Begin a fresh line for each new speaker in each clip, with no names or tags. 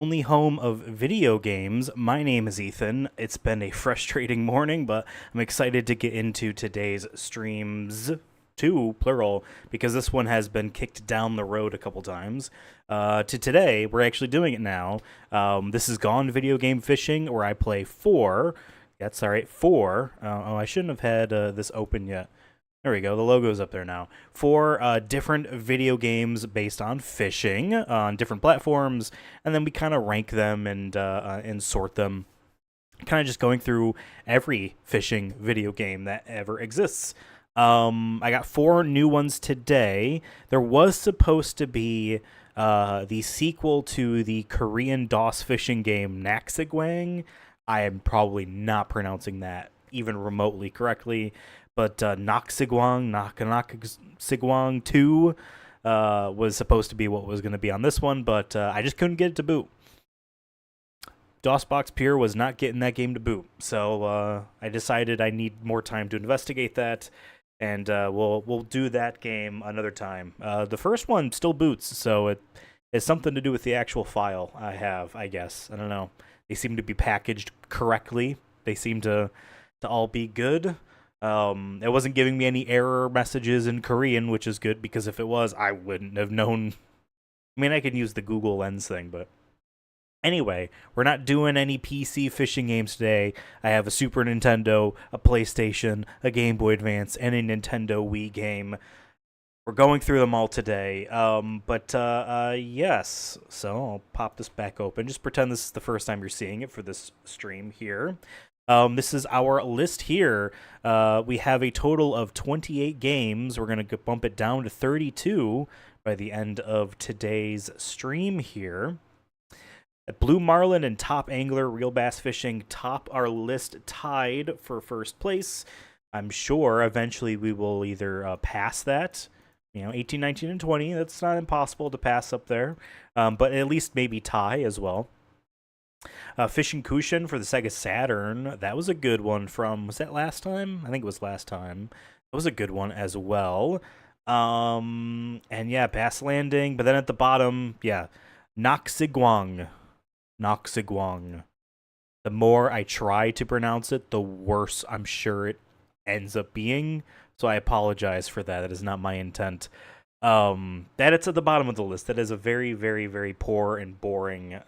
Only home of video games. My name is Ethan. It's been a frustrating morning, but I'm excited to get into today's streams. Two, plural, because this one has been kicked down the road a couple times. To today, we're actually doing it now. This is Gone Video Game Fishing, where I play four. That's all right, four. I shouldn't have had this open yet. There we go. The logo's up there now. Four different video games based on fishing on different platforms, and then we kind of rank them and sort them. Kind of just going through every fishing video game that ever exists. I got four new ones today. There was supposed to be the sequel to the Korean DOS fishing game Naxigwang. I am probably not pronouncing that even remotely correctly, but Naxigwang 2 was supposed to be what was going to be on this one, but I just couldn't get it to boot. DOSBox Pure was not getting that game to boot, so I decided I need more time to investigate that, and we'll do that game another time. The first one still boots, so it has something to do with the actual file I have, I guess. I don't know. They seem to be packaged correctly. They seem to all be good. It wasn't giving me any error messages in Korean, which is good, because if it was, I wouldn't have known. I mean, I could use the Google Lens thing, but anyway, we're not doing any PC fishing games today. I have a Super Nintendo, a PlayStation, a Game Boy Advance, and a Nintendo Wii game. We're going through them all today. Yes. So I'll pop this back open. Just pretend this is the first time you're seeing it for this stream here. This is our list here. We have a total of 28 games. We're going to bump it down to 32 by the end of today's stream here. Blue Marlin and Top Angler Real Bass Fishing top our list, tied for first place. I'm sure eventually we will either pass that, 18, 19, and 20. That's not impossible to pass up there, but at least maybe tie as well. Fishin' Kushin for the Sega Saturn. That was a good one was that last time? I think it was last time. That was a good one as well. And yeah, Bass Landing. But then at the bottom, yeah, Naxigwang. The more I try to pronounce it, the worse I'm sure it ends up being. So I apologize for that. That is not my intent. That it's at the bottom of the list. That is a very, very, very poor and boring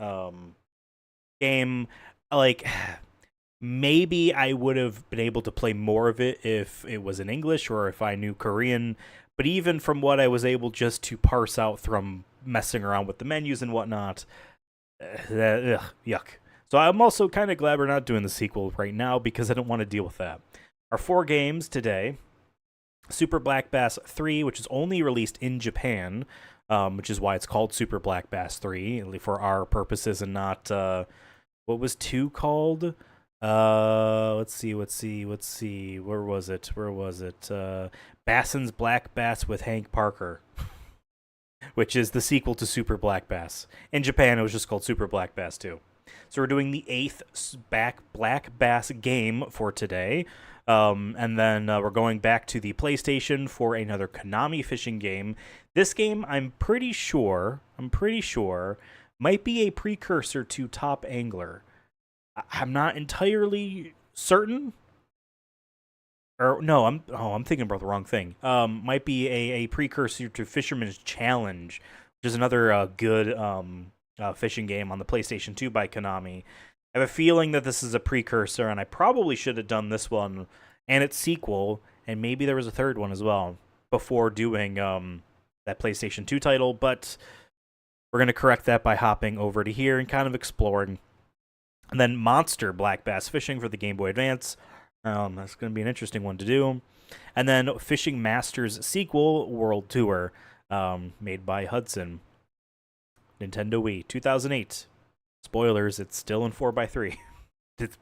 game. Like, maybe I would have been able to play more of it if it was in English or if I knew Korean, but even from what I was able just to parse out from messing around with the menus and whatnot, yuck. So I'm also kind of glad we're not doing the sequel right now, because I don't want to deal with that. Our four games today: Super Black Bass 3, which is only released in Japan, which is why it's called Super Black Bass 3 for our purposes, and not what was 2 called? Let's see. Where was it? Basson's Black Bass with Hank Parker, which is the sequel to Super Black Bass. In Japan, it was just called Super Black Bass 2. So we're doing the 8th Black Bass game for today. And then we're going back to the PlayStation for another Konami fishing game. This game, I'm pretty sure, might be a precursor to Top Angler. I'm not entirely certain. Or no, I'm thinking about the wrong thing. Might be a precursor to Fisherman's Challenge, which is another good fishing game on the PlayStation 2 by Konami. I have a feeling that this is a precursor, and I probably should have done this one and its sequel, and maybe there was a third one as well, before doing that PlayStation 2 title, but we're going to correct that by hopping over to here and kind of exploring. And then Monster Black Bass Fishing for the Game Boy Advance. That's going to be an interesting one to do. And then Fishing Masters sequel, World Tour, made by Hudson. Nintendo Wii, 2008. Spoilers, it's still in 4:3.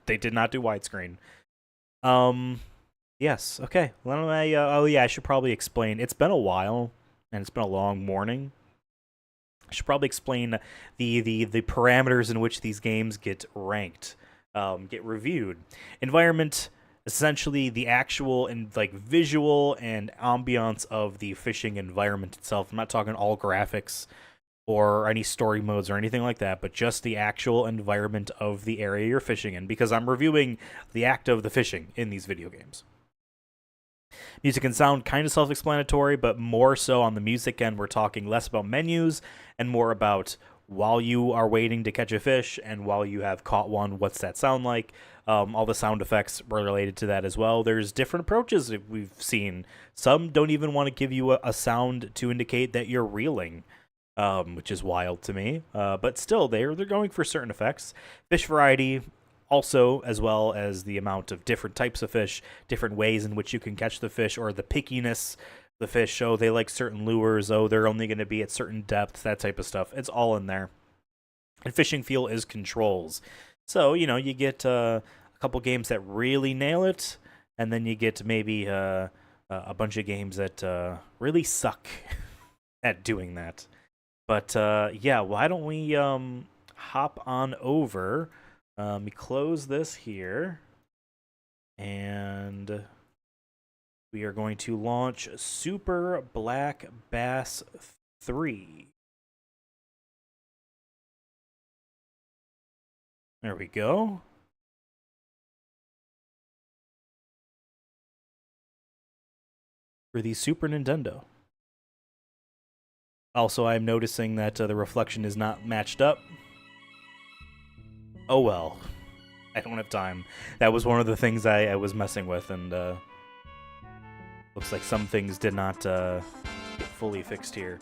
They did not do widescreen. Yes, okay. I should probably explain. It's been a while, and it's been a long morning. I should probably explain the parameters in which these games get ranked, get reviewed. Environment, essentially the actual and visual and ambiance of the fishing environment itself. I'm not talking all graphics. or any story modes or anything like that, but just the actual environment of the area you're fishing in, because I'm reviewing the act of the fishing in these video games. Music and sound kind of self-explanatory, but more so on the music end, we're talking less about menus and more about while you are waiting to catch a fish and while you have caught one, what's that sound like? All the sound effects were related to that as well. There's different approaches that we've seen. Some don't even want to give you a sound to indicate that you're reeling, which is wild to me. But still, they're going for certain effects. Fish variety, also, as well as the amount of different types of fish, different ways in which you can catch the fish, or the pickiness of the fish. Oh, they like certain lures. Oh, they're only going to be at certain depths, that type of stuff. It's all in there. And fishing feel is controls. So, you know, you get a couple games that really nail it, and then you get maybe a bunch of games that really suck at doing that. But, yeah, why don't we hop on over... we close this here, and we are going to launch Super Black Bass 3. There we go. For the Super Nintendo. Also, I'm noticing that the reflection is not matched up. Oh well, I don't have time. That was one of the things I was messing with, and looks like some things did not get fully fixed here.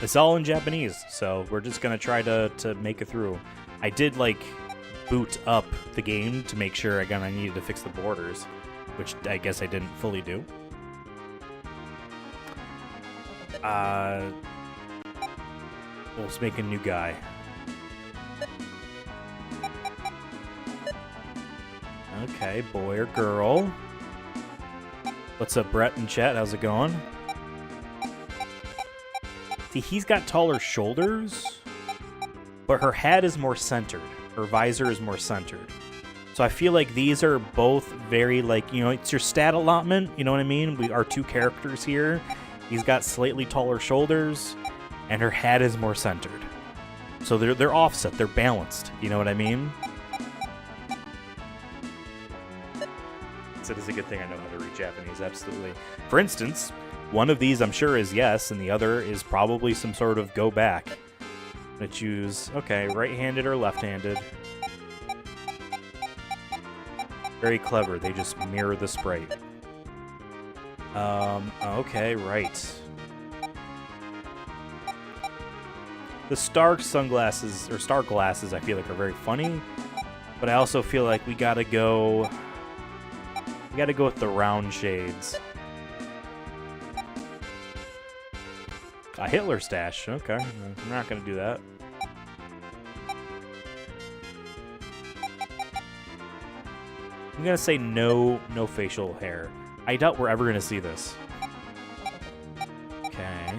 It's all in Japanese, so we're just gonna try to make it through. I did, like, boot up the game to make sure I needed to fix the borders, which I guess I didn't fully do. Let's make a new guy. Okay, boy or girl. What's up, Brett in chat? How's it going? See, he's got taller shoulders, but her head is more centered. Her visor is more centered. So I feel like these are both very, like, you know, it's your stat allotment, you know what I mean? We are two characters here. He's got slightly taller shoulders, and her head is more centered. So they're offset, they're balanced, you know what I mean? It is a good thing I know how to read Japanese, absolutely. For instance, one of these I'm sure is yes, and the other is probably some sort of go back. I'm gonna choose, okay, right-handed or left-handed. Very clever, they just mirror the sprite. Okay, right. The star sunglasses, or star glasses, I feel like are very funny, but I also feel like we gotta go with the round shades. A Hitler stash. Okay, I'm not gonna do that. I'm gonna say no facial hair. I doubt we're ever gonna see this. Okay.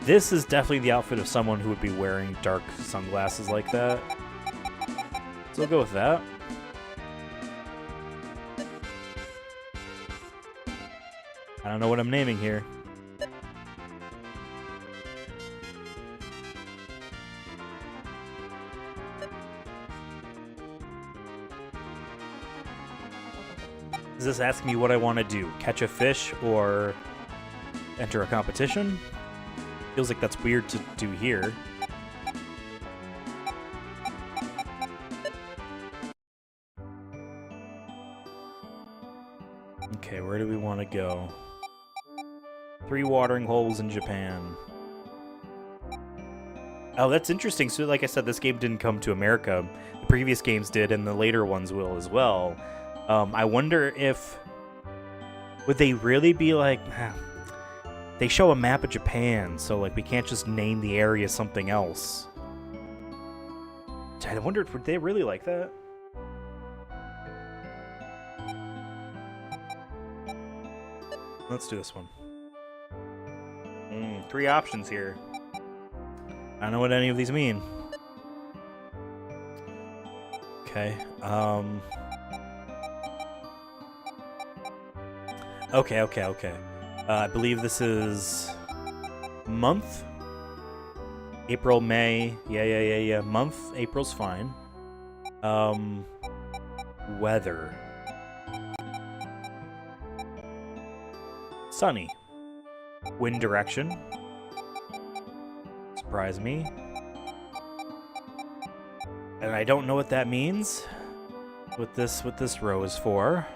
This is definitely the outfit of someone who would be wearing dark sunglasses like that. So we'll go with that. I don't know what I'm naming here. Is this asking me what I want to do? Catch a fish or enter a competition? Feels like that's weird to do here. Okay, where do we want to go? 3 watering holes in Japan. Oh, that's interesting. So, like I said, this game didn't come to America. The previous games did, and the later ones will as well. I wonder if... would they really be like... They show a map of Japan, so, like, we can't just name the area something else. I wondered, would they really like that? Let's do this one. 3 options here. I don't know what any of these mean. Okay, Okay. I believe this is month. April, May. Yeah. Month. April's fine. Weather. Sunny. Wind direction. Surprise me. And I don't know what that means. What this row is for.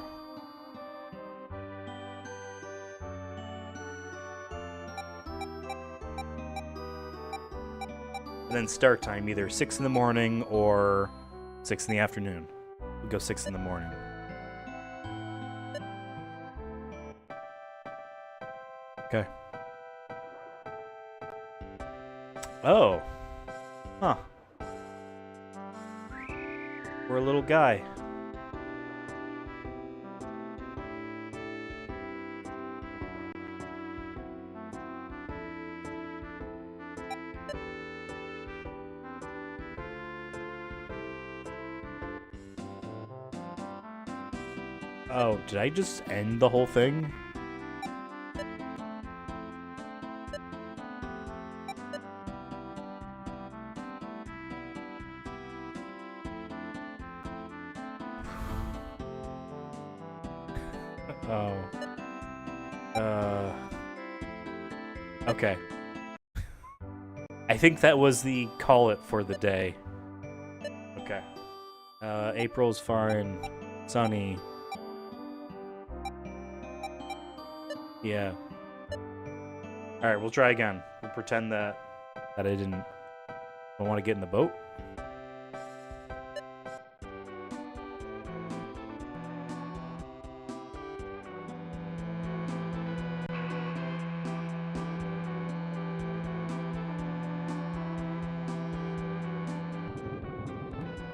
And then start time, either 6 in the morning or 6 in the afternoon. We'll go 6 in the morning. Okay. Oh. Huh. We're a little guy. Oh, did I just end the whole thing? Oh. Okay. I think that was the call it for the day. Okay. April's fine. Sunny. Yeah. Alright, we'll try again. We'll pretend that I don't want to get in the boat.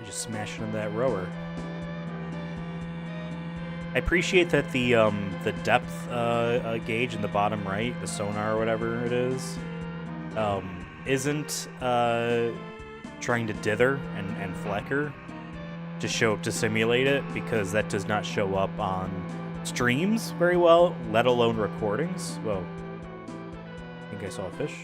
Just smash into that rower. I appreciate that the depth gauge in the bottom right, the sonar or whatever it is, isn't trying to dither and flicker to simulate it, because that does not show up on streams very well, let alone recordings. Whoa. I think I saw a fish.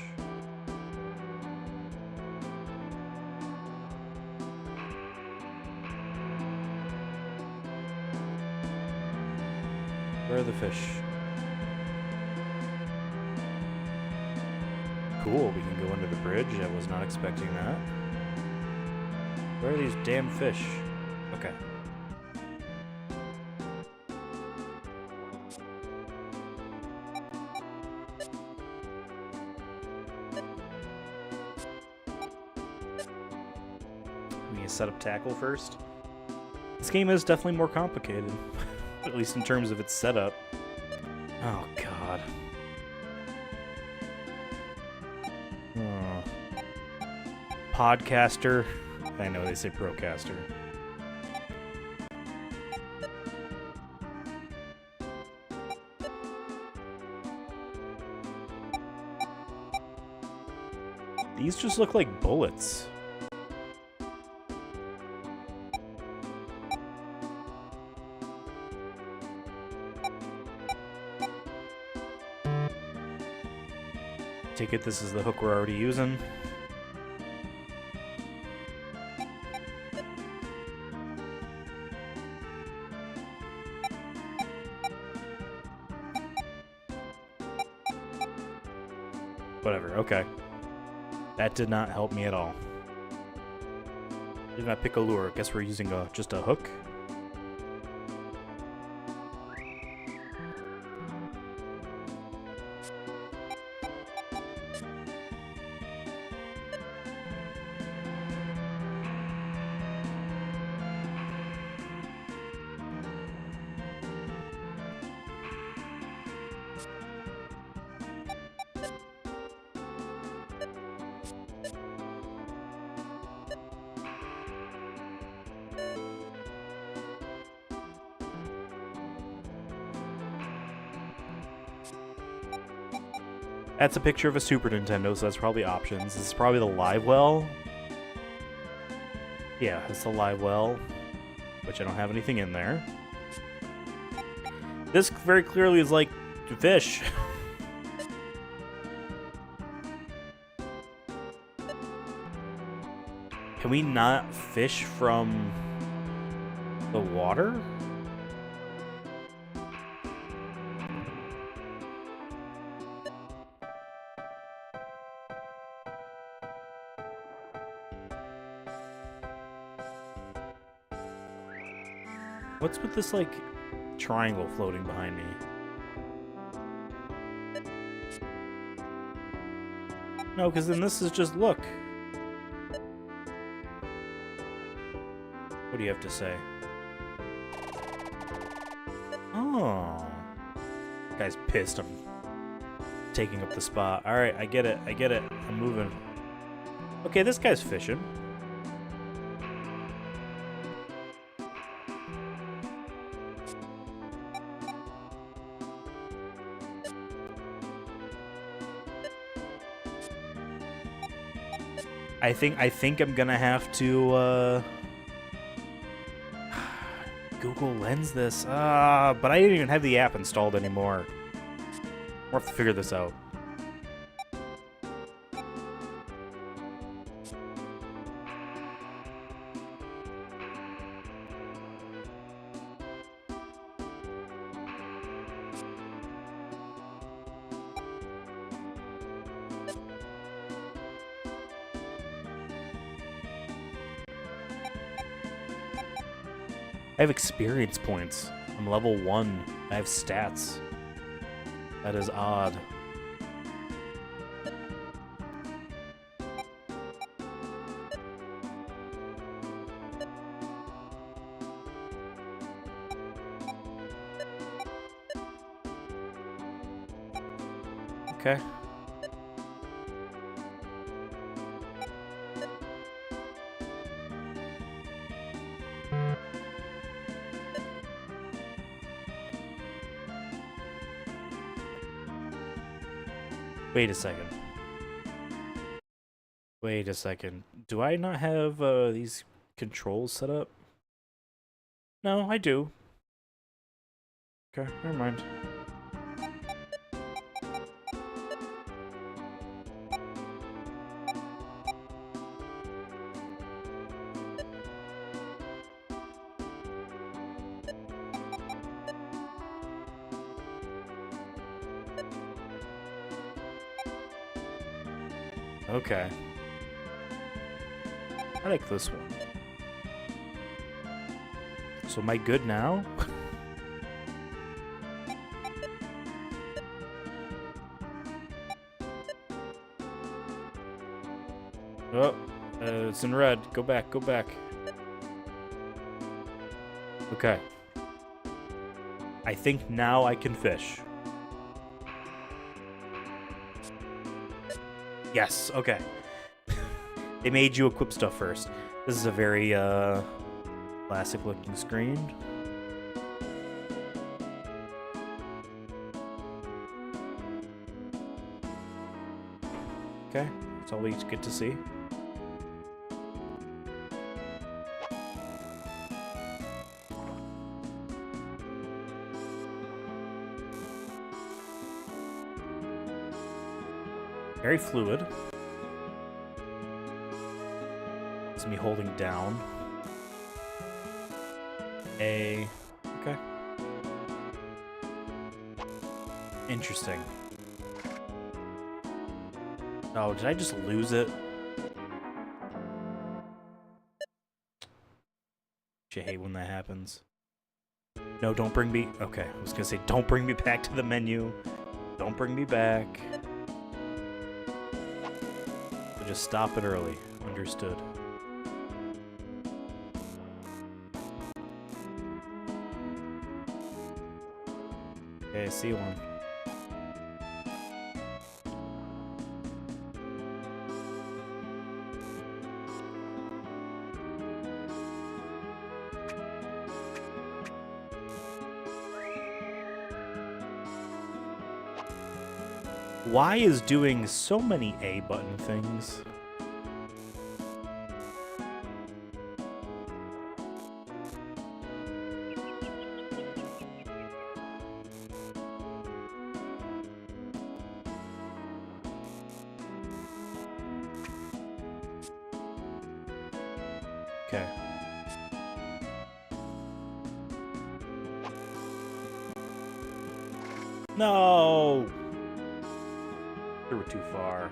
Where are the fish? Cool, we can go under the bridge. I was not expecting that. Where are these damn fish? Okay. We need to set up tackle first. This game is definitely more complicated. At least in terms of its setup. Oh, God. Oh. Podcaster. I know they say procaster. These just look like bullets. Take it this is the hook we're already using. Whatever, okay. That did not help me at all. Did not pick a lure. Guess we're using just a hook. That's a picture of a Super Nintendo, so that's probably options. This is probably the live well. Yeah, it's the live well, which I don't have anything in there. This very clearly is like fish. Can we not fish from the water? What's with this, like, triangle floating behind me? No, because then this is just, look. What do you have to say? Oh. Guy's pissed I'm taking up the spot. Alright, I get it. I get it. I'm moving. Okay, this guy's fishing. I think I'm gonna have to Google Lens this. But I didn't even have the app installed anymore. We'll have to figure this out. I have experience points. I'm level 1. I have stats. That is odd. Okay. Wait a second. Wait a second. Do I not have these controls set up? No, I do. Okay, never mind. Okay. I like this one. So am I good now? Oh, it's in red. Go back, go back. Okay. I think now I can fish. Yes, okay. They made you equip stuff first. This is a very, classic-looking screen. Okay, that's all we get to see. Very fluid. It's me holding down. A. Okay. Interesting. Oh, did I just lose it? I hate when that happens. No, don't bring me... Okay, I was gonna say, don't bring me back to the menu. Don't bring me back. So just stop it early. Understood. Okay, I see one. Why is doing so many A button things? Okay. No! We were too far.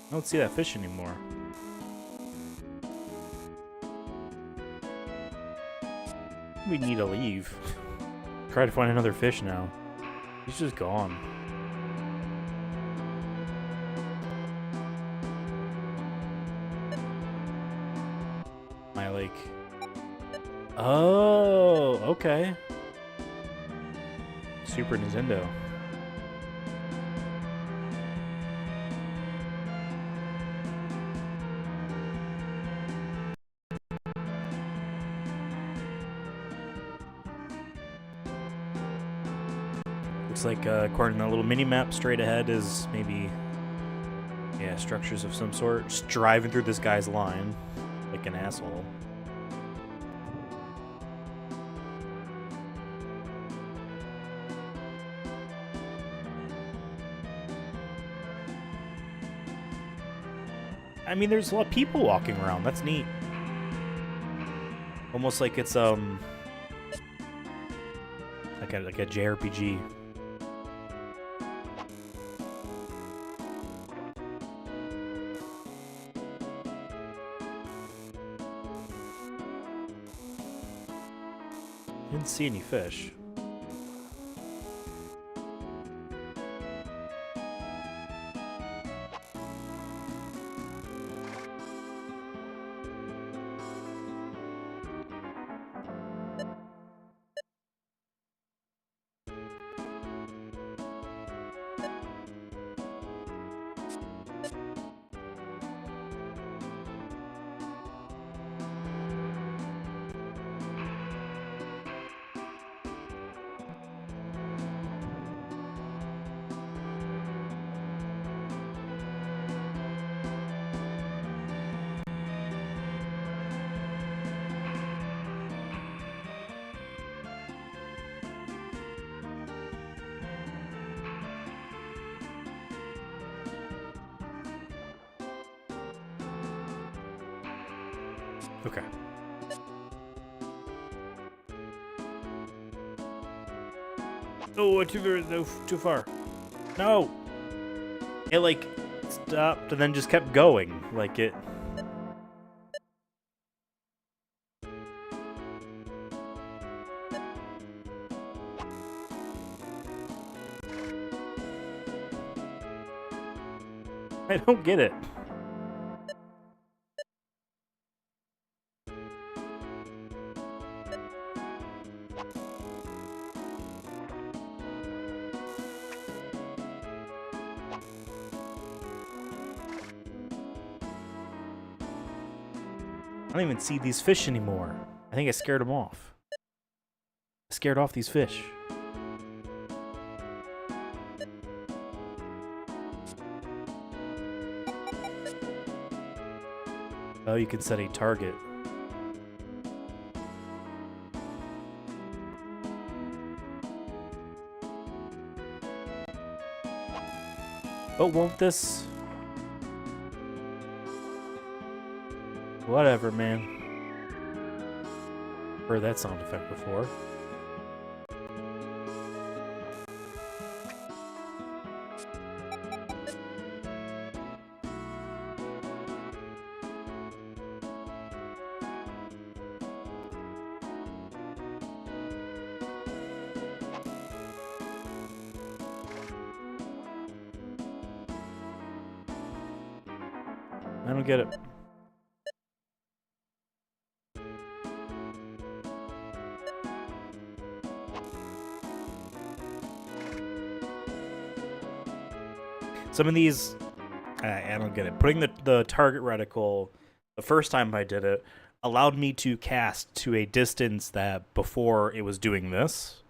I don't see that fish anymore. We need to leave. Try to find another fish now. He's just gone. My like... Oh, okay. Super Nintendo. Looks like, according to the little mini-map, straight ahead is maybe, yeah, structures of some sort. Just driving through this guy's line like an asshole. I mean, there's a lot of people walking around. That's neat. Almost like it's, like a JRPG. Didn't see any fish. Okay. Oh, too far. No! It, like, stopped and then just kept going. Like, it... I don't get it. I don't even see these fish anymore. I think I scared them off. I scared off these fish. Oh, you can set a target. Oh, won't this... Whatever, man. Heard that sound effect before. I don't get it. Some of these, I don't get it. Putting the target reticle, the first time I did it, allowed me to cast to a distance that before it was doing this.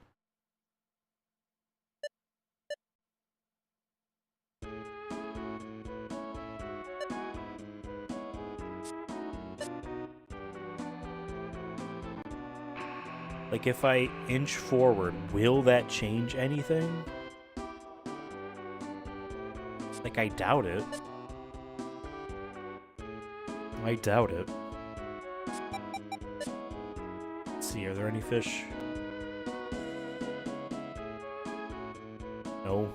Like, if I inch forward, will that change anything? Like, I doubt it. I doubt it. Let's see, are there any fish? No.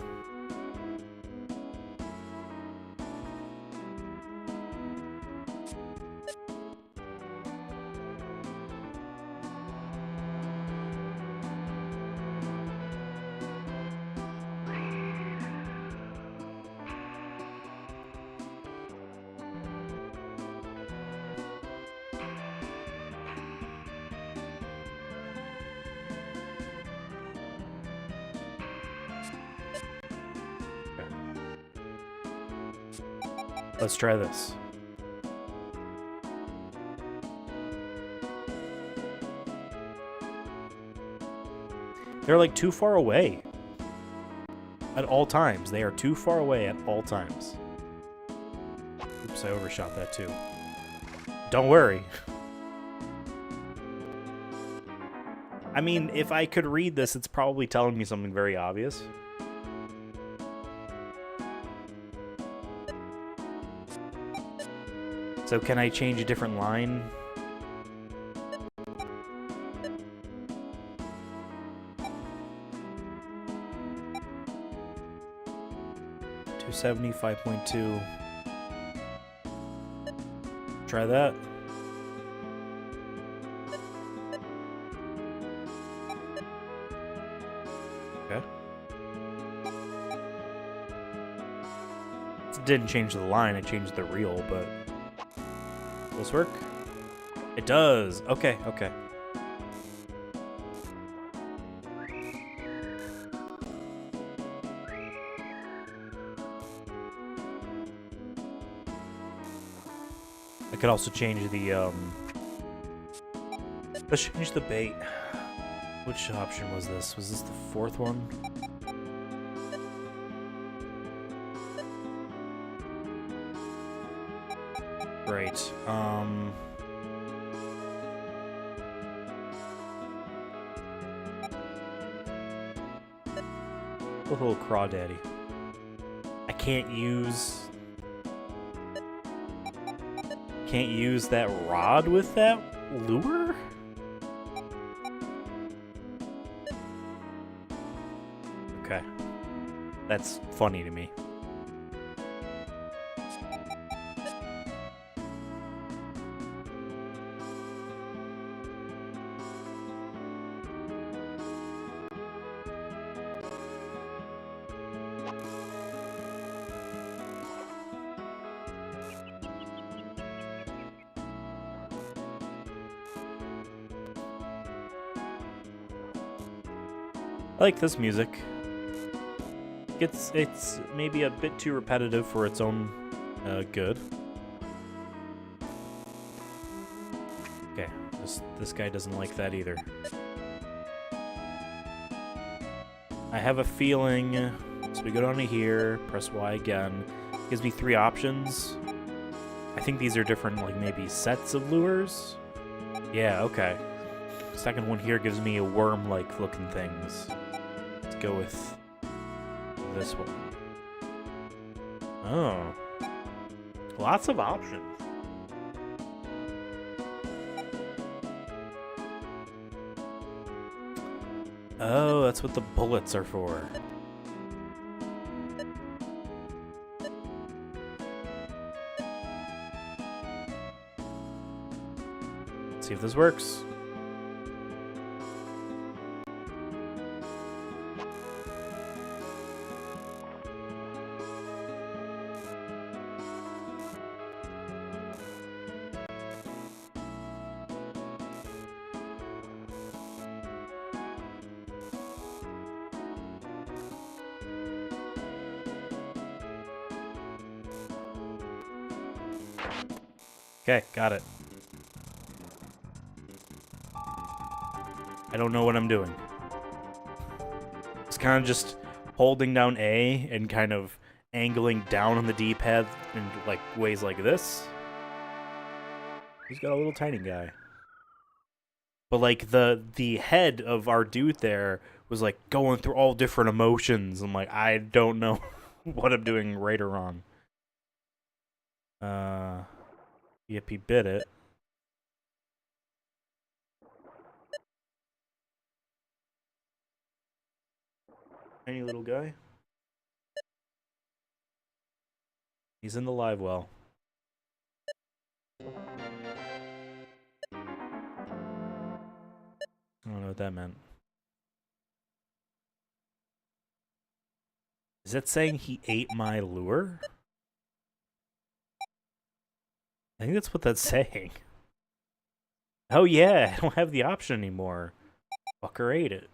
Let's try this. They're like too far away. At all times. They are too far away at all times. Oops, I overshot that too. Don't worry. I mean, if I could read this, it's probably telling me something very obvious. So can I change a different line? $270, 5.2. Try that. Okay. It didn't change the line, it changed the reel, but... Will this work? It does! Okay, okay. I could also change the, Let's change the bait. Which option was this? Was this the fourth one? Right, little crawdaddy. I can't use that rod with that lure? Okay. That's funny to me. I like this music. It's maybe a bit too repetitive for its own good. Okay, this guy doesn't like that either. I have a feeling, so we go down to here, press Y again. Gives me 3 options. I think these are different, like maybe sets of lures. Yeah, okay. Second one here gives me a worm-like looking things. Let's go with this one. Oh. Lots of options. Oh, that's what the bullets are for. Let's see if this works. Okay, got it. I don't know what I'm doing. It's kind of just holding down A and kind of angling down on the D-pad in like ways like this. He's got a little tiny guy. But like the head of our dude there was like going through all different emotions. I'm like, I don't know what I'm doing right or wrong. Yep, he bit it. Tiny little guy. He's in the live well. I don't know what that meant. Is that saying he ate my lure? I think that's what that's saying. Oh yeah, I don't have the option anymore. Fucker ate it.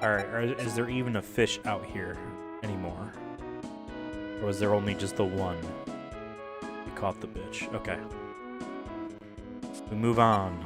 Alright, is there even a fish out here anymore? Or was there only just the one? We caught the bitch. Okay. We move on.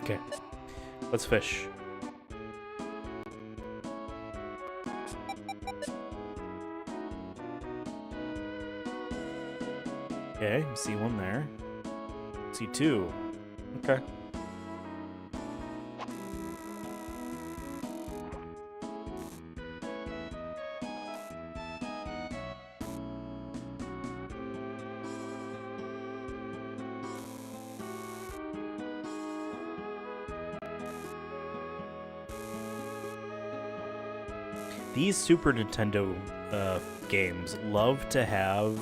Okay, let's fish. Okay, see one there. See two. Okay. These Super Nintendo games love to have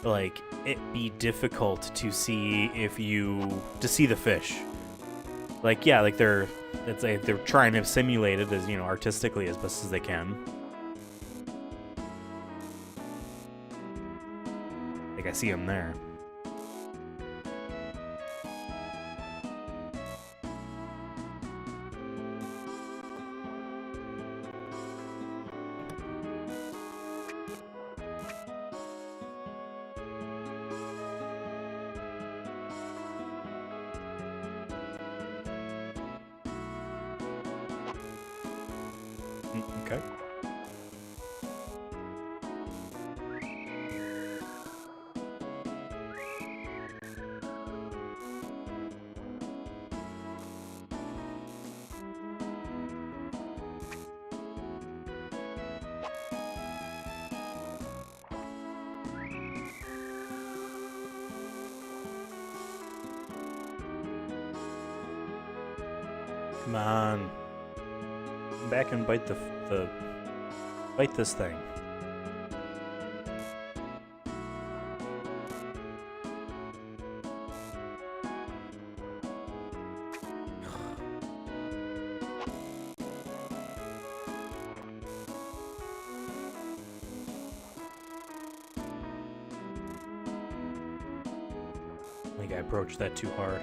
like it be difficult to see the fish. Like yeah, like they're trying to simulate it as, you know, artistically as best as they can. Like I see him there. Okay. Come on. Come back and bite bite this thing. I think I approached that too hard.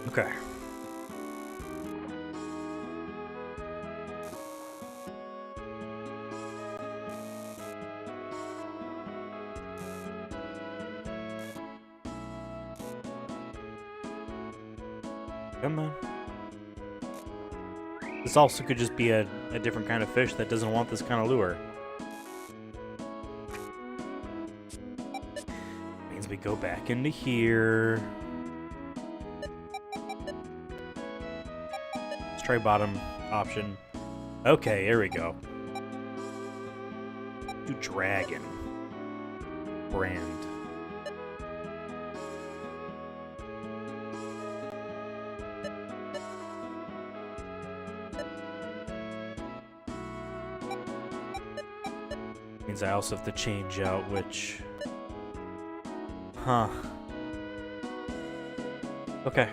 Okay. Come on. This also could just be a different kind of fish that doesn't want this kind of lure. Means we go back into here. Let's try bottom option. Okay, here we go. Do dragon. brand. Means I also have to change out which... Huh. Okay.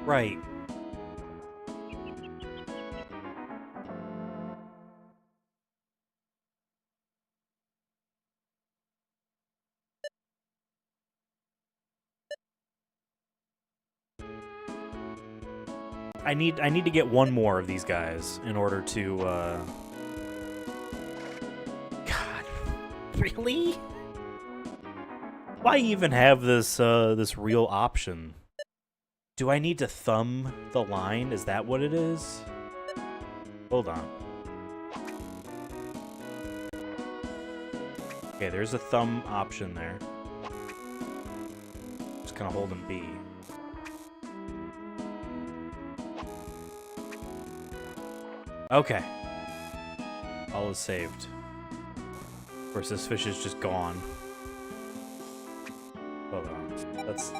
Right. I need to get one more of these guys in order to God, really? Why even have this this real option? Do I need to thumb the line? Is that what it is? Hold on. Okay, there's a thumb option there. Just kind of holding B. Okay. All is saved. Of course, this fish is just gone. Hold on. Let's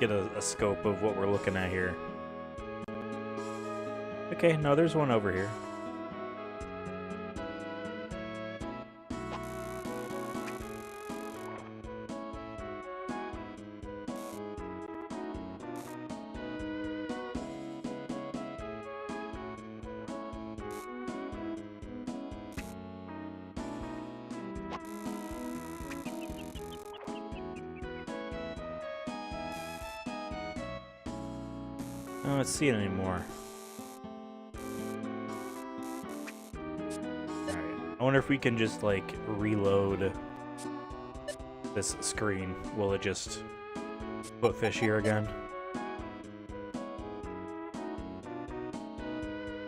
get a scope of what we're looking at here. Okay, no, there's one over here. I don't see it anymore. Alright. I wonder if we can just, like, reload this screen. Will it just put fish here again?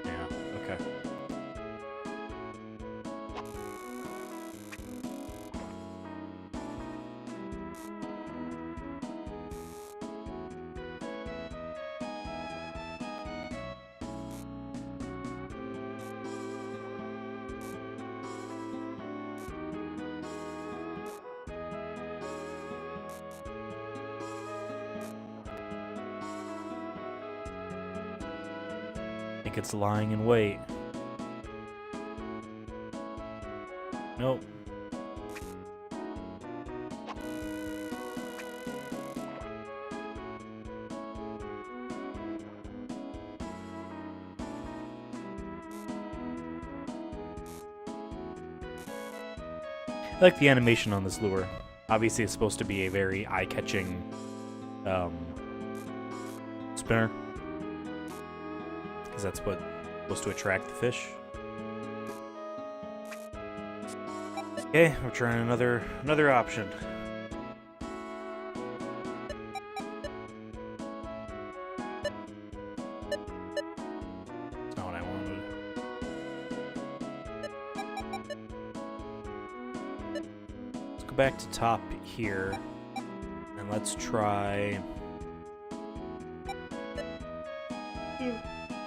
Yeah, okay. I think it's lying in wait. Nope. I like the animation on this lure. Obviously, it's supposed to be a very eye-catching spinner, because that's what's supposed to attract the fish. Okay, we're trying another option. That's not what I wanted. Let's go back to top here, and let's try...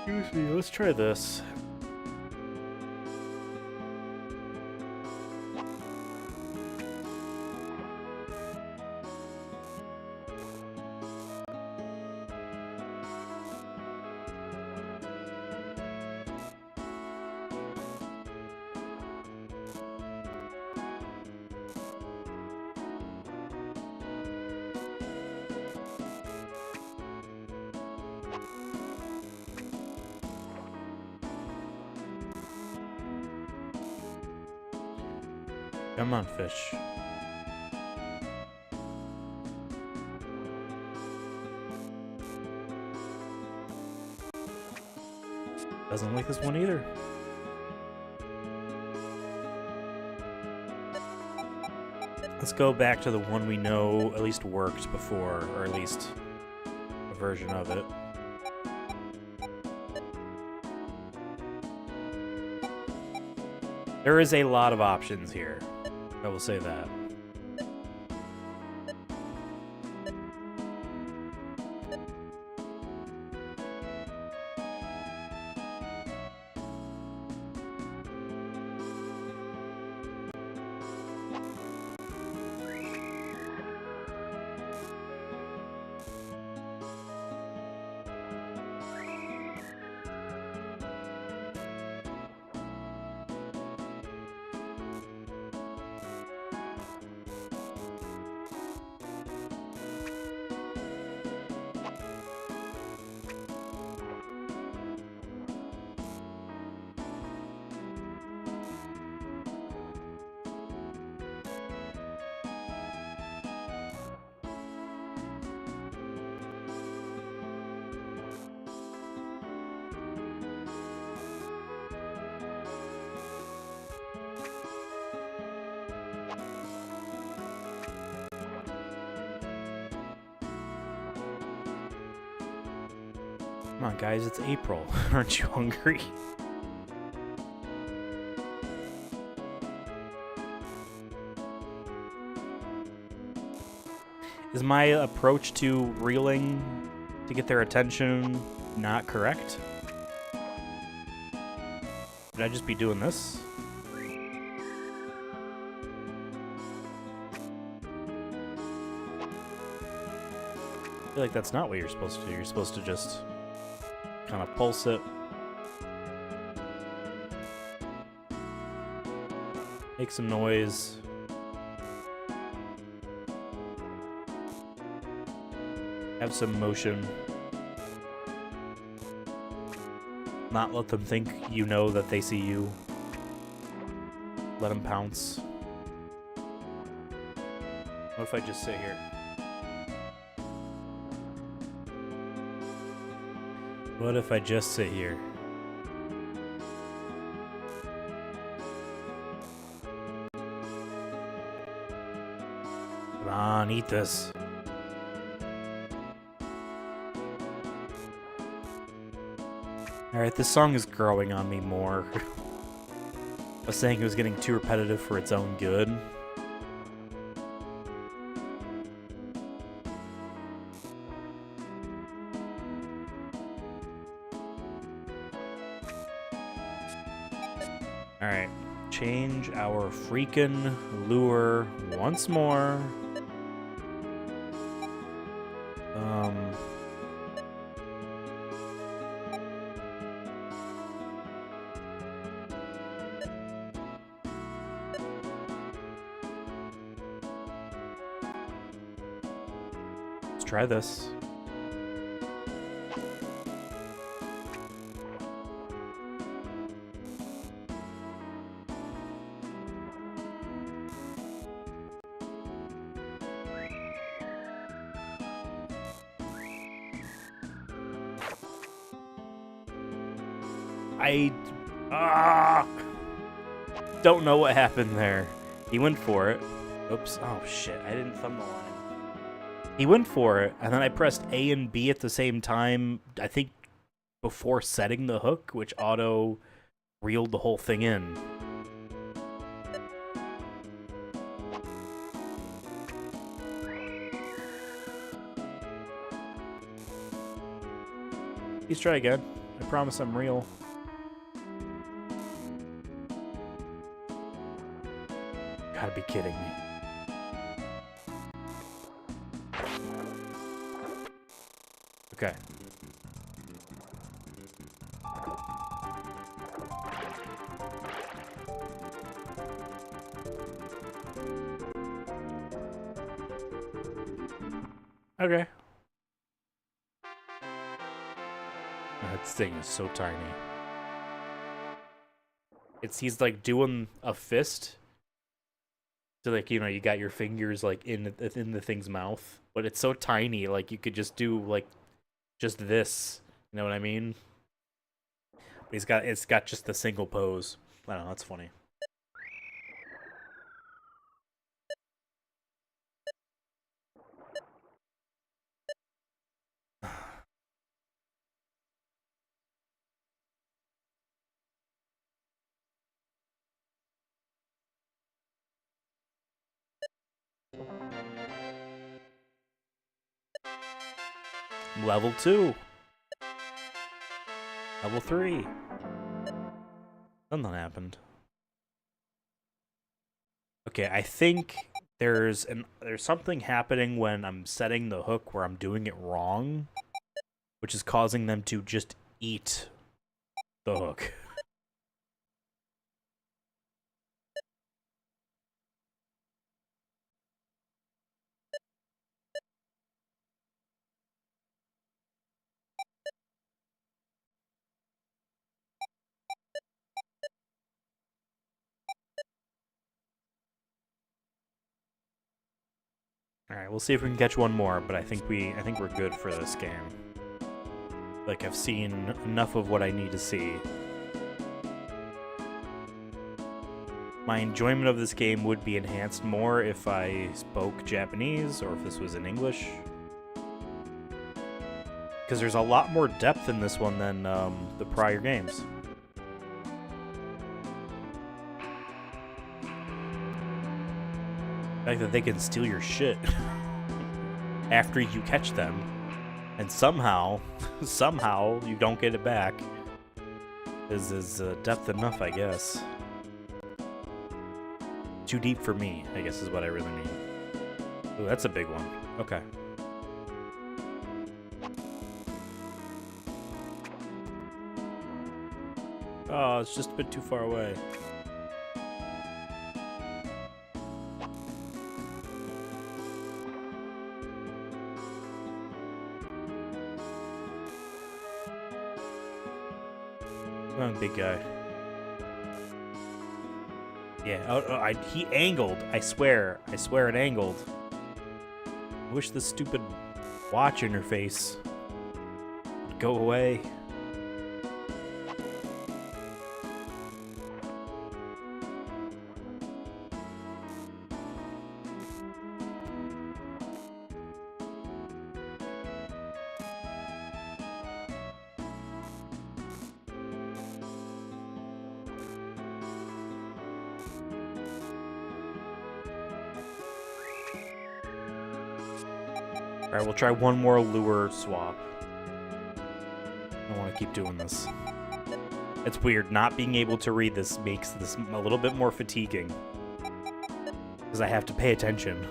Excuse me, let's try this. Come on, fish. Doesn't like this one either. Let's go back to the one we know at least worked before, or at least a version of it. There is a lot of options here. I will say that. Come on, guys, it's April. Aren't you hungry? Is my approach to reeling to get their attention not correct? Should I just be doing this? I feel like that's not what you're supposed to do. You're supposed to just kind of pulse it. Make some noise. Have some motion. Not let them think you know that they see you. Let them pounce. What if I just sit here? What if I just sit here? Come on, eat this. Alright, this song is growing on me more. I was saying it was getting too repetitive for its own good. Alright, change our freaking lure once more. Let's try this. I don't know what happened there. He went for it. Oops. Oh shit, I didn't thumb the line. He went for it, and then I pressed A and B at the same time, I think before setting the hook, which auto reeled the whole thing in. Please try again. I promise I'm real. Gotta be kidding me. Okay. Okay. That thing is so tiny. He's like doing a fist. So like, you know, you got your fingers like in the thing's mouth, but it's so tiny, like you could just do like just this. You know what I mean? But it's got just the single pose. I don't know, that's funny. Level 2. Level 3. Something happened. Okay, I think there's something happening when I'm setting the hook where I'm doing it wrong, which is causing them to just eat the hook. All right, we'll see if we can catch one more, but I think we're good for this game. Like, I've seen enough of what I need to see. My enjoyment of this game would be enhanced more if I spoke Japanese or if this was in English. Because there's a lot more depth in this one than the prior games. The fact that they can steal your shit after you catch them, and somehow you don't get it back, is depth enough, I guess. Too deep for me, I guess is what I really mean. Ooh, that's a big one. Okay. Oh, it's just a bit too far away. Come on, big guy. Yeah, he angled. I swear it angled. I wish the stupid watch interface would go away. Alright, we'll try one more lure swap. I want to keep doing this. It's weird, not being able to read this makes this a little bit more fatiguing. Because I have to pay attention.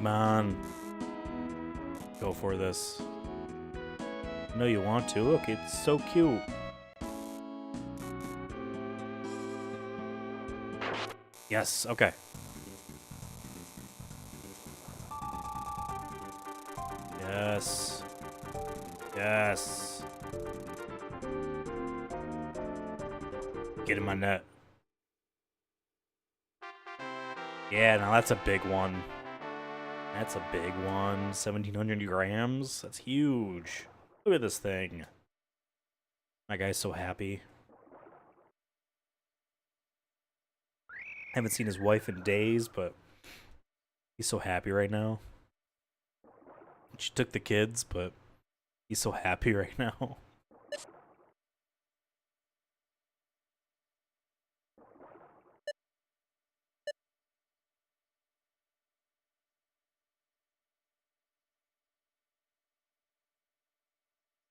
Come on. Go for this. I know you want to. Look, it's so cute. Yes, okay. Yes. Yes. Get in my net. Yeah, now that's a big one. That's a big one. 1,700 grams. That's huge. Look at this thing. My guy's so happy. Haven't seen his wife in days, but he's so happy right now. She took the kids, but he's so happy right now.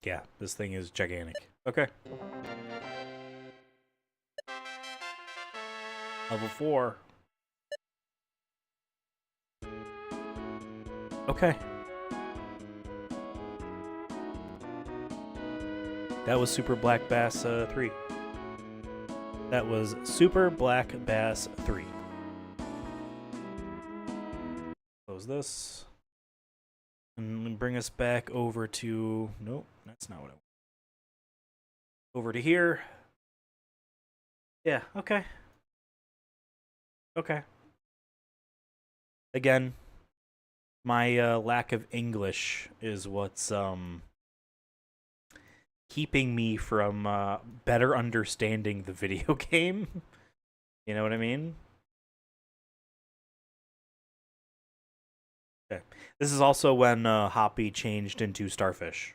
Yeah, this thing is gigantic. Okay. Level 4. Okay. That was Super Black Bass 3. That was Super Black Bass 3. Close this. And bring us back over to... Nope, that's not what I want. Over to here. Yeah, okay. Okay. Again, my lack of English is what's keeping me from better understanding the video game. You know what I mean? Okay. This is also when Hoppy changed into Starfish.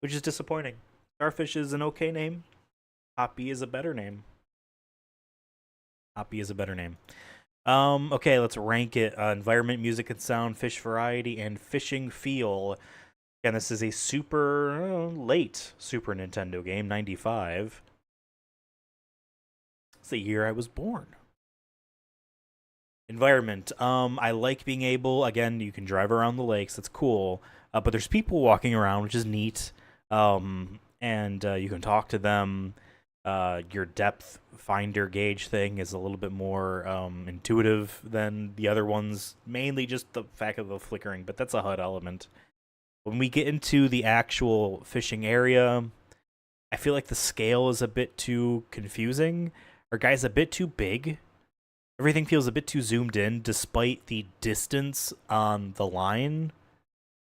Which is disappointing. Starfish is an okay name. Hoppy is a better name. Hoppy is a better name. Okay, let's rank it. Environment, music and sound, fish variety, and fishing feel. Again, this is a super late Super Nintendo game, 95. It's the year I was born. Environment. I like being able, again, you can drive around the lakes. That's cool. But there's people walking around, which is neat. And you can talk to them. Your depth finder gauge thing is a little bit more intuitive than the other ones. Mainly just the fact of the flickering, but that's a HUD element. When we get into the actual fishing area, I feel like the scale is a bit too confusing. Our guy's a bit too big. Everything feels a bit too zoomed in, despite the distance on the line.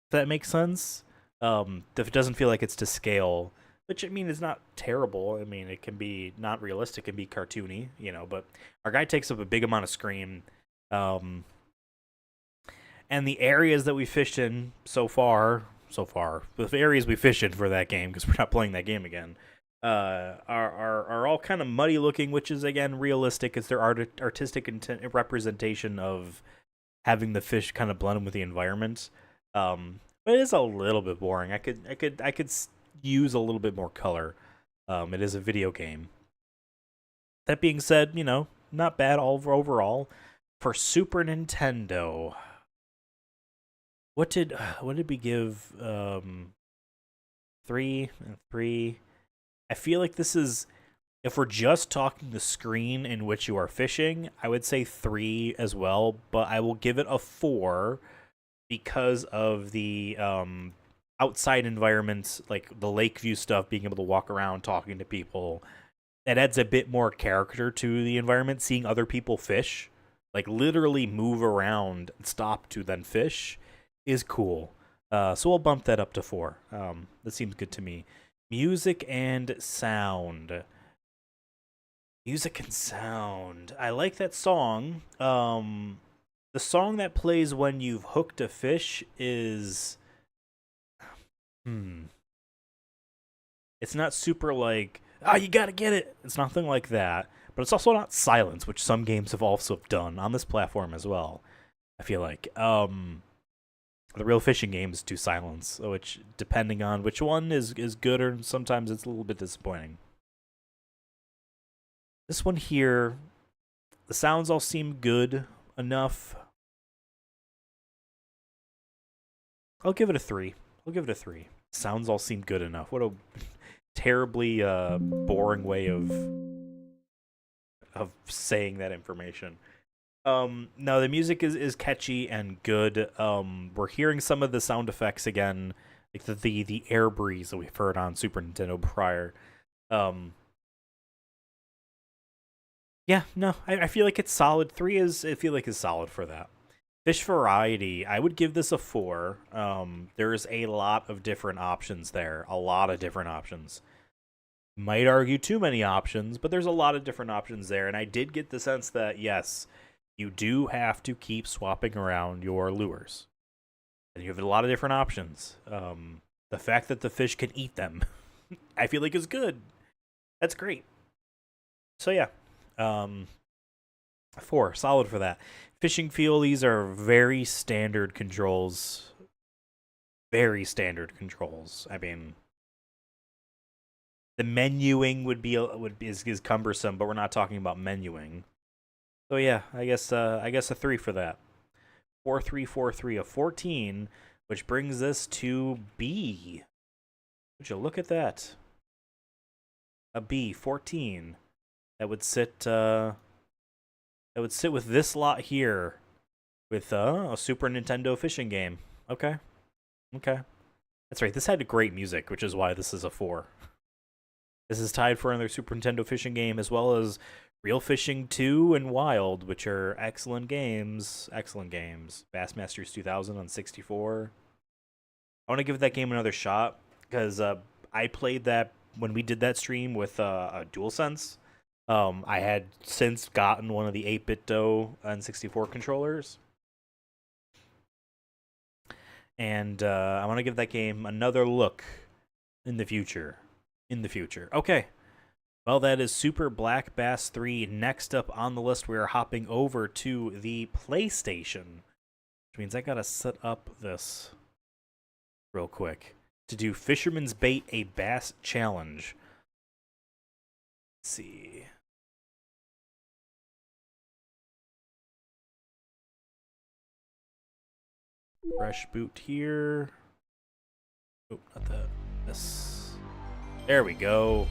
If that makes sense. If it doesn't feel like it's to scale, which I mean is not terrible. I mean it can be not realistic, it can be cartoony, you know. But our guy takes up a big amount of screen, and the areas that we fished in the areas we fished in for that game, because we're not playing that game again, are all kind of muddy looking, which is again realistic. It's their artistic representation of having the fish kind of blend with the environment. But it is a little bit boring. I could use a little bit more color. It is a video game. That being said, you know, not bad overall. For Super Nintendo, what did we give? 3 and 3. I feel like this is, if we're just talking the screen in which you are fishing, I would say 3 as well, but I will give it a 4 because of the outside environments, like the lake view stuff, being able to walk around talking to people. That adds a bit more character to the environment. Seeing other people fish, like literally move around, stop to then fish, is cool. So we'll bump that up to 4. That seems good to me. Music and sound. Music and sound. I like that song. The song that plays when you've hooked a fish is... It's not super like, you gotta get it. It's nothing like that. But it's also not silence, which some games have also done on this platform as well. I feel like. The real fishing games do silence, which, depending on which one, is good, or sometimes it's a little bit disappointing. This one here, the sounds all seem good enough. I'll give it a 3. Sounds all seem good enough. What a terribly boring way of saying that information. No, the music is catchy and good. We're hearing some of the sound effects again, like the air breeze that we've heard on Super Nintendo prior. Yeah, no, I feel like it's solid. 3 I feel like is solid for that. Fish variety, I would give this a 4. There's a lot of different options there. A lot of different options. Might argue too many options, but there's a lot of different options there. And I did get the sense that, yes, you do have to keep swapping around your lures. And you have a lot of different options. The fact that the fish can eat them, I feel like is good. That's great. So yeah, 4, solid for that. Fishing feel, these are very standard controls. Very standard controls. I mean, the menuing is cumbersome, but we're not talking about menuing. So yeah, I guess a 3 for that. 4, 3, 4, 3, a 14, which brings us to B. Would you look at that? A B, 14. That would sit with this lot here, with a Super Nintendo fishing game. Okay. That's right. This had great music, which is why this is a 4. This is tied for another Super Nintendo fishing game, as well as Real Fishing 2 and Wild, which are excellent games. Bassmasters 2000 on 64. I want to give that game another shot, because I played that when we did that stream with a DualSense. I had since gotten one of the 8-bit N64 controllers. And I want to give that game another look in the future. Okay. Well, that is Super Black Bass 3. Next up on the list, we are hopping over to the PlayStation, which means I gotta set up this real quick to do Fisherman's Bait, a Bass Challenge. Let's see. Fresh boot here. Oh, not that. This. There we go.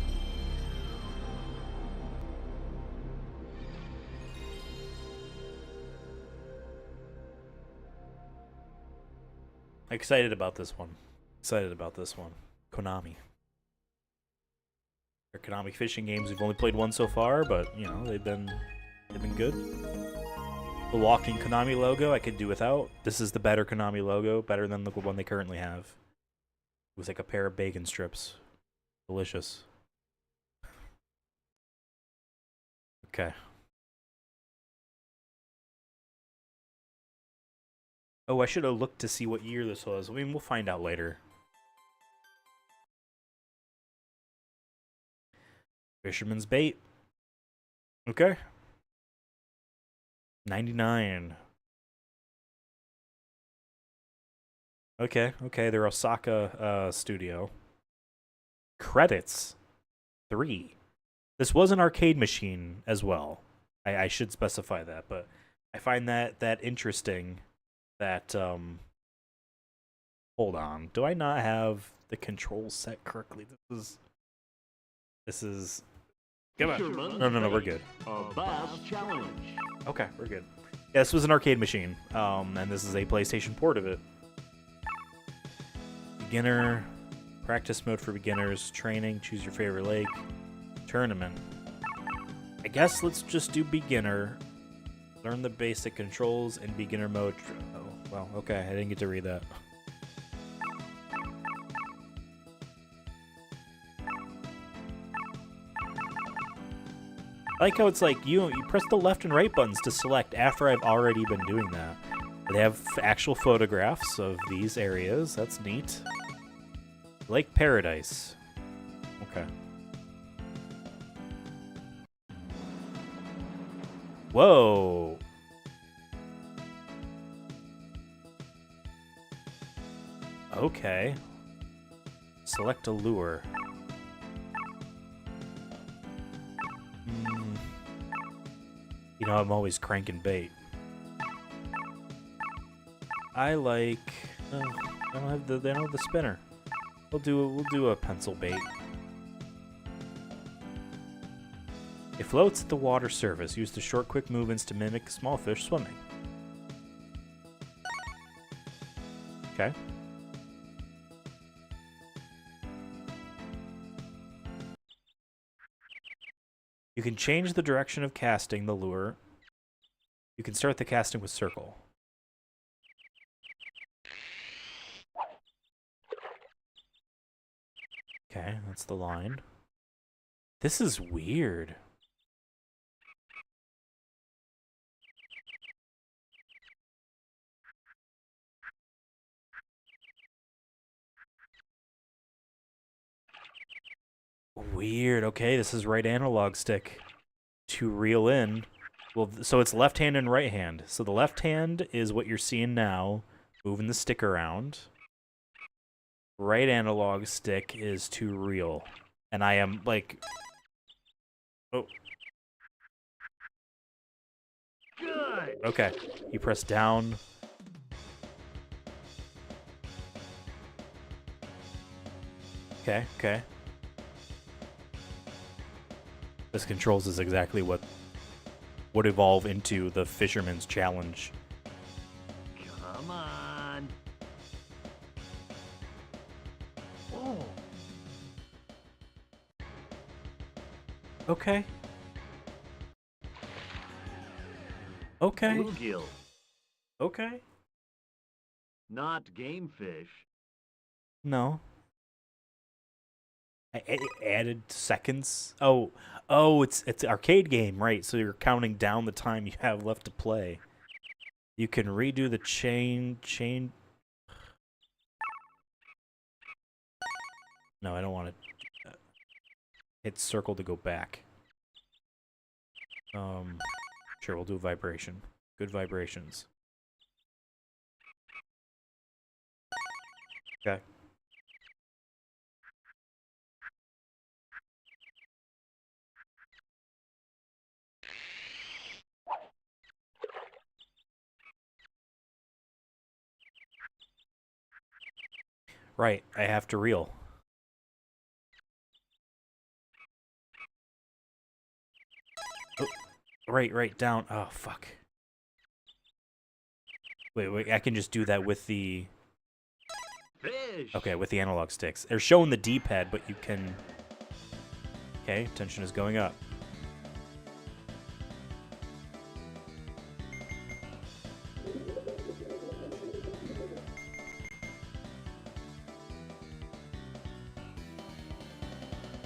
Excited about this one. Excited about this one. Konami. They're Konami fishing games. We've only played one so far, but you know they've been good. The walking Konami logo I could do without. This is the better Konami logo, better than the one they currently have. It was like a pair of bacon strips. Delicious. Okay. Oh, I should have looked to see what year this was. I mean, we'll find out later. Fisherman's bait. Okay. 99. Okay, they're Osaka studio. Credits. 3. This was an arcade machine as well. I should specify that, but I find that interesting that hold on. Do I not have the controls set correctly? This is come on. No, we're good. Okay, we're good. Yeah, this was an arcade machine. And this is a PlayStation port of it. Beginner, practice mode for beginners, training, choose your favorite lake, tournament. I guess let's just do beginner. Learn the basic controls in beginner mode. Oh, well, okay, I didn't get to read that. I like how it's like you press the left and right buttons to select after I've already been doing that. They have actual photographs of these areas. That's neat. Lake Paradise. Okay. Whoa. Okay. Select a lure. You know, I'm always cranking bait. I like. They don't have the spinner. We'll do a pencil bait. It floats at the water surface. Use the short, quick movements to mimic small fish swimming. Okay. You can change the direction of casting the lure. You can start the casting with circle. Okay, that's the line. This is weird. Weird. Okay, this is right analog stick to reel in. Well, so it's left hand and right hand. So the left hand is what you're seeing now, moving the stick around. Right analog stick is to reel. And I am like... Oh. Good. Okay, you press down. Okay. This controls is exactly what would evolve into the Fisherman's Challenge.
Come on. Oh.
Okay.
Bluegill.
Okay.
Not game fish.
No. I added seconds. Oh, it's an arcade game, right? So you're counting down the time you have left to play. You can redo the chain. No, I don't want to. Hit circle to go back. Sure, we'll do vibration. Good vibrations. Okay. Right, I have to reel. Oh, right, down. Oh, fuck. Wait, I can just do that with the...
Fish.
Okay, with the analog sticks. They're showing the D-pad, but you can... Okay, tension is going up.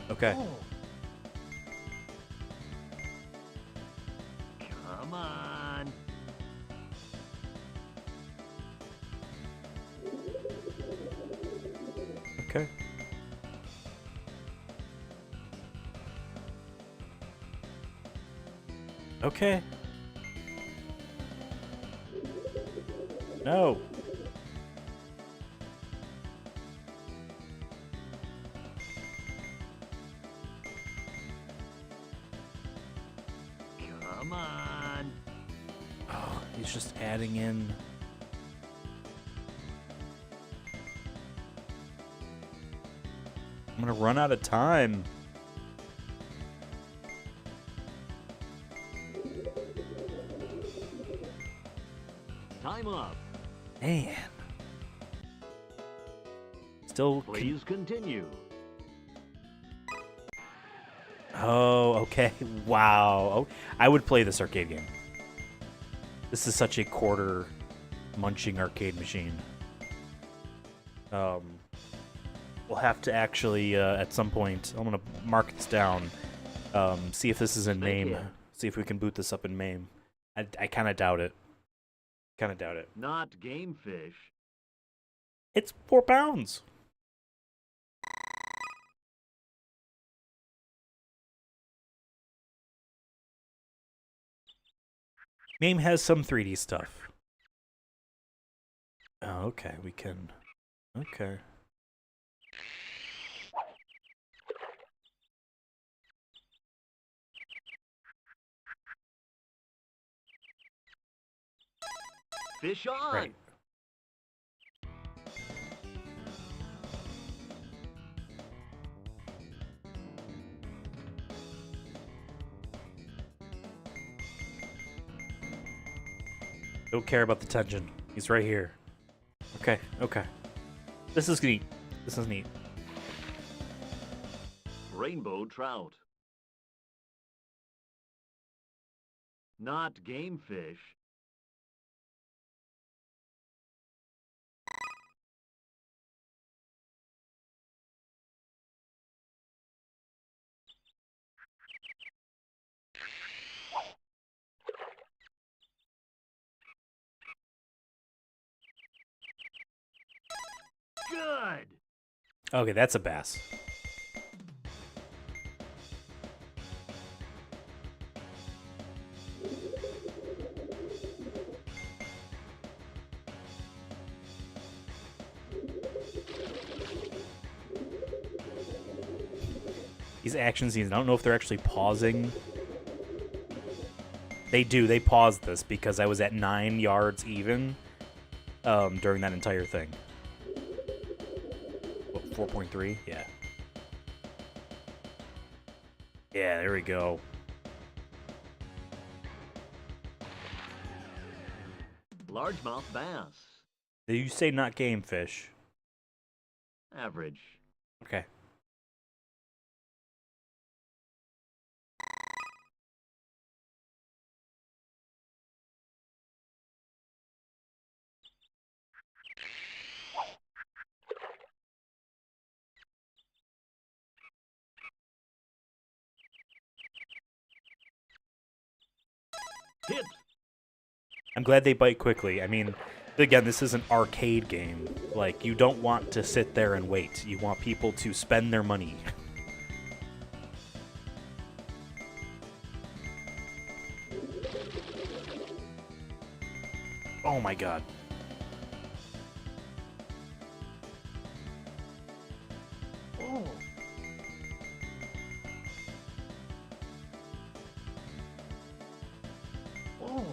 Okay.
Oh. Come on.
Okay. Okay. No.
Come on.
Oh, he's just adding in... I'm gonna run out of time.
Time up.
Man. Still...
Please continue.
Oh, okay. Wow. Oh, I would play this arcade game. This is such a quarter munching arcade machine. We'll have to actually, at some point, I'm going to mark this down, see if this is in
Thank
MAME.
you.
See if we can boot this up in MAME. I kind of doubt it.
Not game fish.
It's 4 pounds. MAME has some 3D stuff. Oh, okay, we can... Okay.
Fish on.
Right. Don't care about the tension. He's right here. Okay, okay. This is neat. This is neat.
Rainbow trout. Not game fish. Good.
Okay, that's a bass. These action scenes, I don't know if they're actually pausing. They do, they paused this because I was at 9 yards even during that entire thing. What, 4.3? Yeah. Yeah, there we go.
Largemouth bass.
Did you say not game fish?
Average.
Okay.
Hit.
I'm glad they bite quickly. I mean, again, this is an arcade game. Like, you don't want to sit there and wait. You want people to spend their money. Oh my god.
Oh. Oh.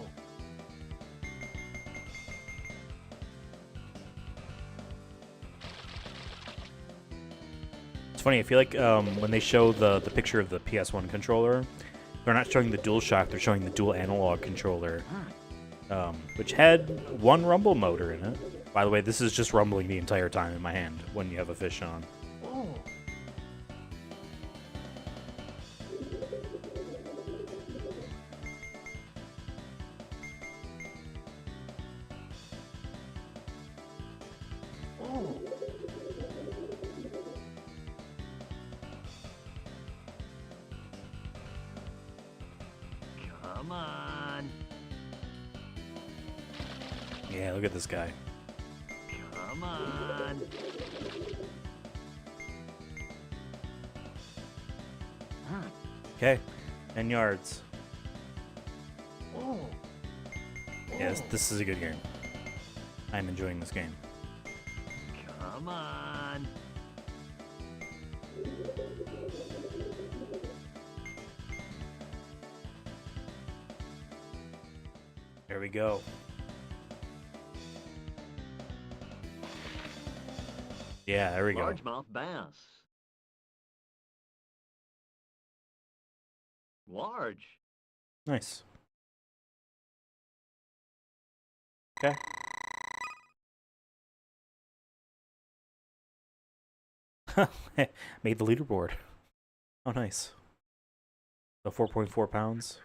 funny. I feel like when they show the picture of the PS1 controller, they're not showing the DualShock. They're showing the dual analog controller, which had one rumble motor in it. By the way, this is just rumbling the entire time in my hand when you have a fish on.
Oh. Oh. Come on.
Yeah, look at this guy.
Come on.
Okay, 10 yards.
Oh.
Yes, this is a good game. I'm enjoying this game.
Come on.
There we go. Yeah, there we go.
Largemouth bass. Large.
Nice. Okay. Made the leaderboard. Oh, nice. So 4.4 pounds.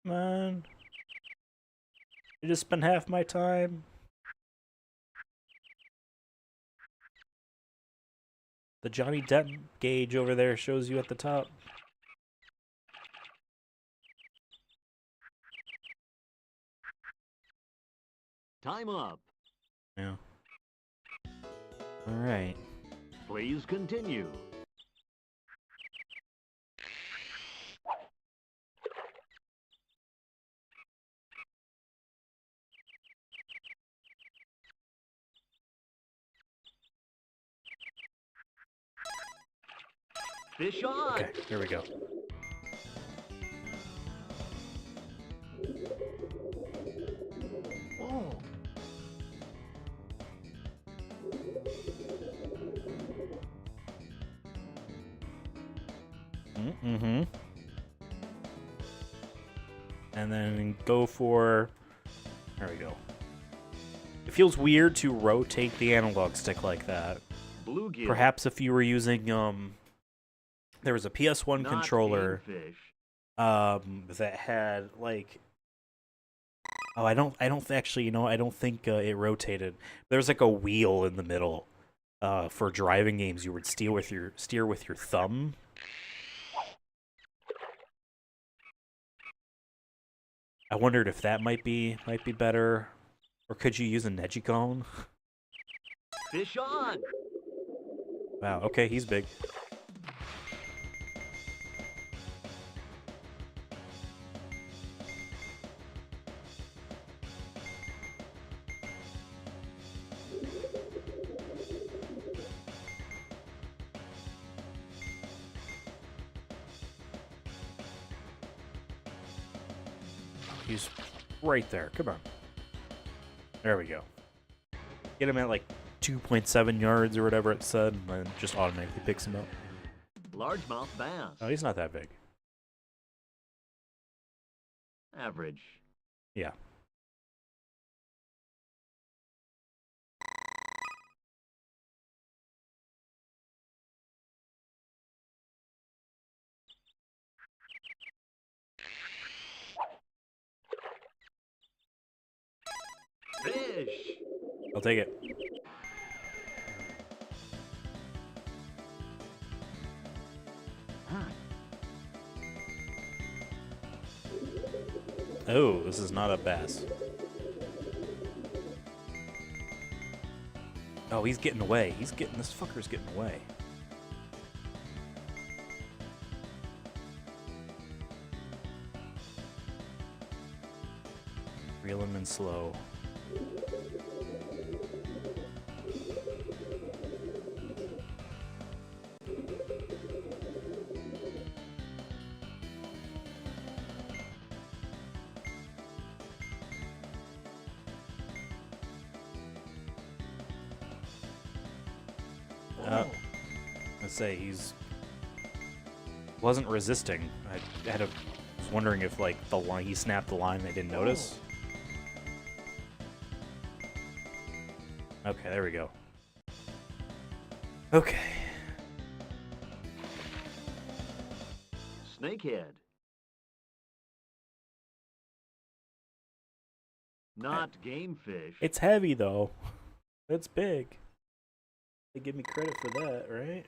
Man. I just spent half my time. The Johnny Depp gauge over there shows you at the top.
Time up.
Yeah. All right.
Please continue. Fish on.
Okay, here we go.
Oh.
Mm-hmm. And then go for... There we go. It feels weird to rotate the analog stick like that.
Bluegill.
Perhaps if you were using, there was a PS1
Not
controller,
kingfish.
that had, like... Oh, I don't actually, you know, I don't think it rotated. There's like a wheel in the middle. For driving games, you would steer with your thumb. I wondered if that might be better, or could you use a Negicone?
Fish on.
Wow. Okay, he's big. He's right there. Come on. There we go. Get him at like 2.7 yards or whatever it said, and then just automatically picks him up.
Largemouth bass.
Oh, he's not that big.
Average.
Yeah.
Fish.
I'll take it. Oh, this is not a bass. Oh, he's getting away. This fucker's getting away. Reel him in slow. Let's say wasn't resisting. I was wondering if like the line he snapped the line, I didn't notice. Okay, there we go. Okay.
Snakehead. Not game fish.
It's heavy though. It's big. They give me credit for that, right?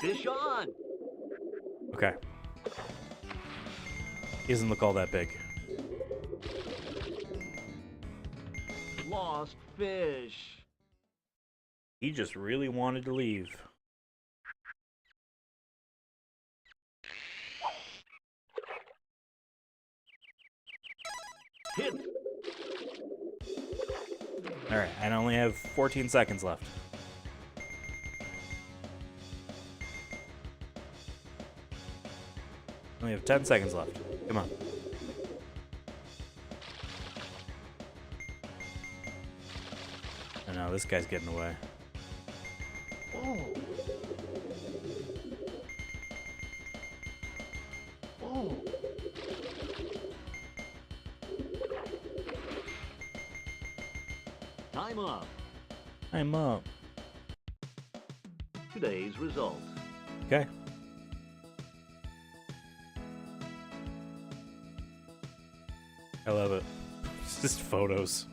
Fish on.
Okay. He doesn't look all that big.
Lost fish.
He just really wanted to leave.
Hit.
Alright, I only have 14 seconds left. I only have 10 seconds left. Come on. I know, this guy's getting away.
Oh. Oh. Time up.
I'm up.
Today's results.
Okay. I love it. It's just photos.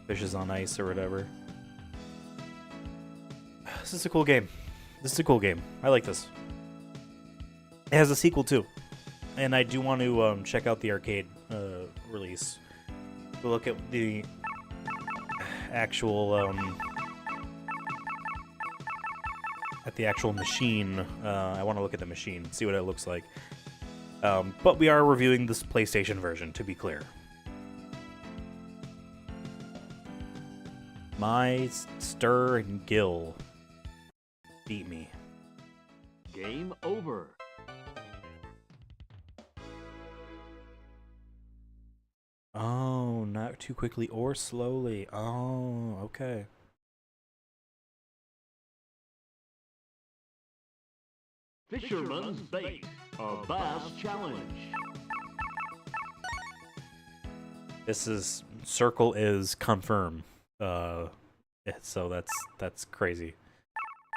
Fishes on ice or whatever. This is a cool game. This is a cool game. I like this. It has a sequel too. And I do want to check out the arcade release. We'll look at the actual machine. I want to look at the machine, see what it looks like. But we are reviewing this PlayStation version, to be clear. My Stir and Gill beat me.
Game over.
Oh, not too quickly or slowly. Oh, okay.
Fisherman's bait. A bass challenge.
This is circle is confirm. So that's crazy.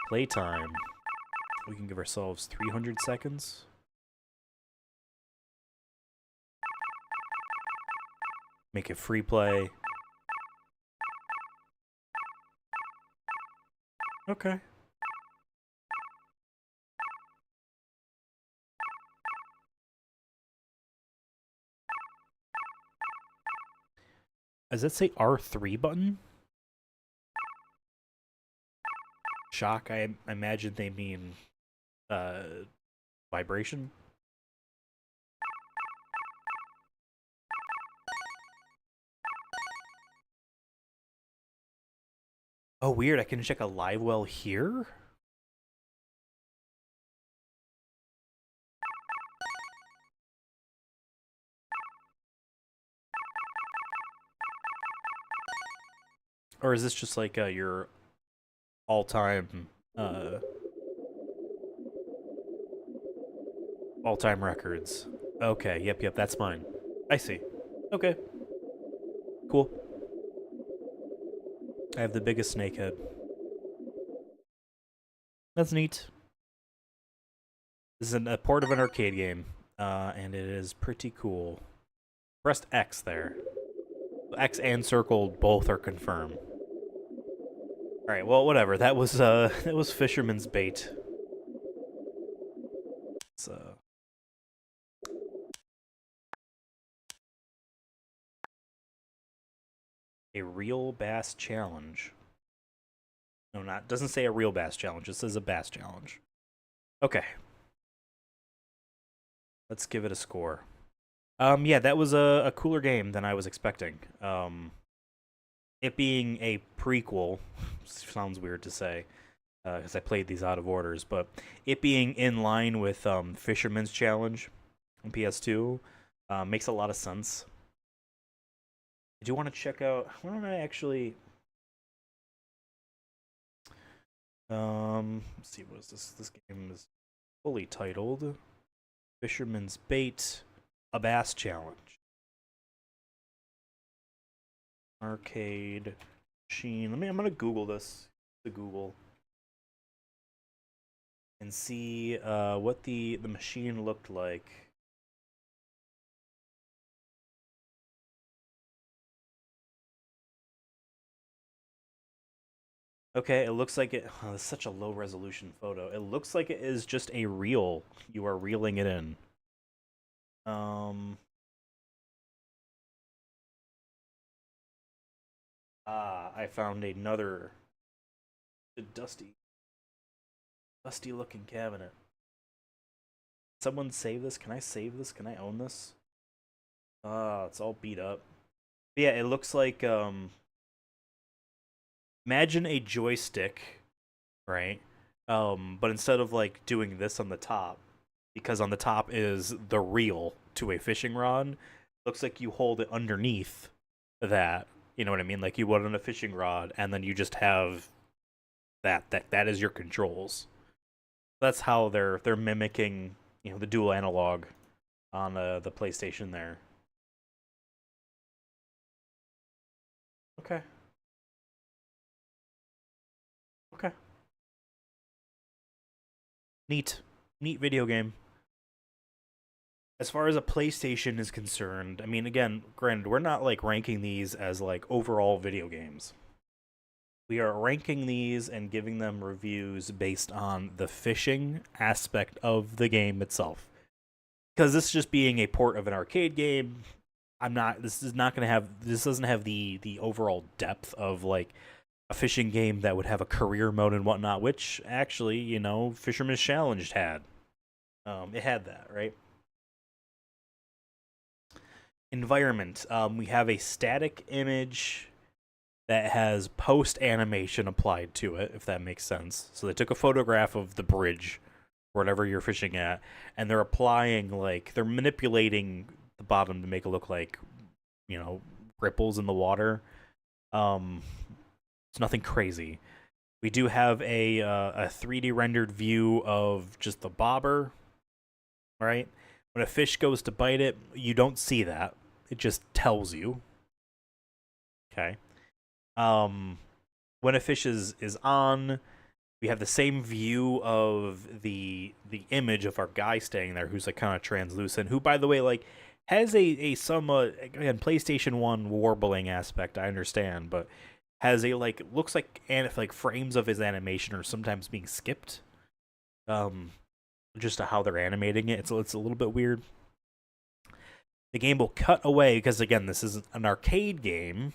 Playtime. We can give ourselves 300 seconds. Make it free play. Okay. Does it say R3 button? Shock, I imagine they mean vibration. Oh, weird. I can check a live well here? Or is this just like your all-time records? Okay, yep, that's mine. I see. Okay. Cool. I have the biggest snake head. That's neat. This is a port of an arcade game, and it is pretty cool. Pressed X there. X and circle both are confirmed. All right, well, whatever. That was Fisherman's bait. It's a real bass challenge. No, doesn't say a real bass challenge. It says a bass challenge. Okay, let's give it a score. Yeah, that was a cooler game than I was expecting. It being a prequel sounds weird to say because I played these out of orders, but it being in line with Fisherman's Challenge on PS2 makes a lot of sense. I do want to check out. Why don't I actually? Let's see. What is this? This game is fully titled Fisherman's Bait, a Bass Challenge. Arcade machine. I'm gonna Google this. To Google. And see what the machine looked like. Okay, it looks like it. Oh, it's such a low resolution photo. It looks like it is just a reel. You are reeling it in. I found another dusty looking cabinet. Someone save this? Can I save this? Can I own this? It's all beat up. But yeah, it looks like imagine a joystick, right? But instead of like doing this on the top, because on the top is the reel to a fishing rod, looks like you hold it underneath that. You know what I mean? Like you would on a fishing rod, and then you just have that is your controls. That's how they're mimicking, you know, the dual analog on the PlayStation there. Okay. Okay. Neat video game. As far as a PlayStation is concerned, I mean, again, granted, we're not like ranking these as like overall video games. We are ranking these and giving them reviews based on the fishing aspect of the game itself. Because this just being a port of an arcade game, I'm not. This is not going to have. This doesn't have the overall depth of like a fishing game that would have a career mode and whatnot. Which actually, you know, Fisherman's Challenge had. It had that, right? Environment. We have a static image that has post animation applied to it, if that makes sense. So they took a photograph of the bridge, or whatever you're fishing at, and they're applying, like, they're manipulating the bottom to make it look like, you know, ripples in the water. It's nothing crazy. We do have a 3D rendered view of just the bobber, right? When a fish goes to bite it, you don't see that. It just tells you. Okay. When a fish is on, we have the same view of the image of our guy staying there, who's like kind of translucent. Who, by the way, like has a somewhat, again, PlayStation 1 warbling aspect. I understand, but has a like looks like frames of his animation are sometimes being skipped. Just to how they're animating it, it's a little bit weird. The game will cut away because again, this is an arcade game.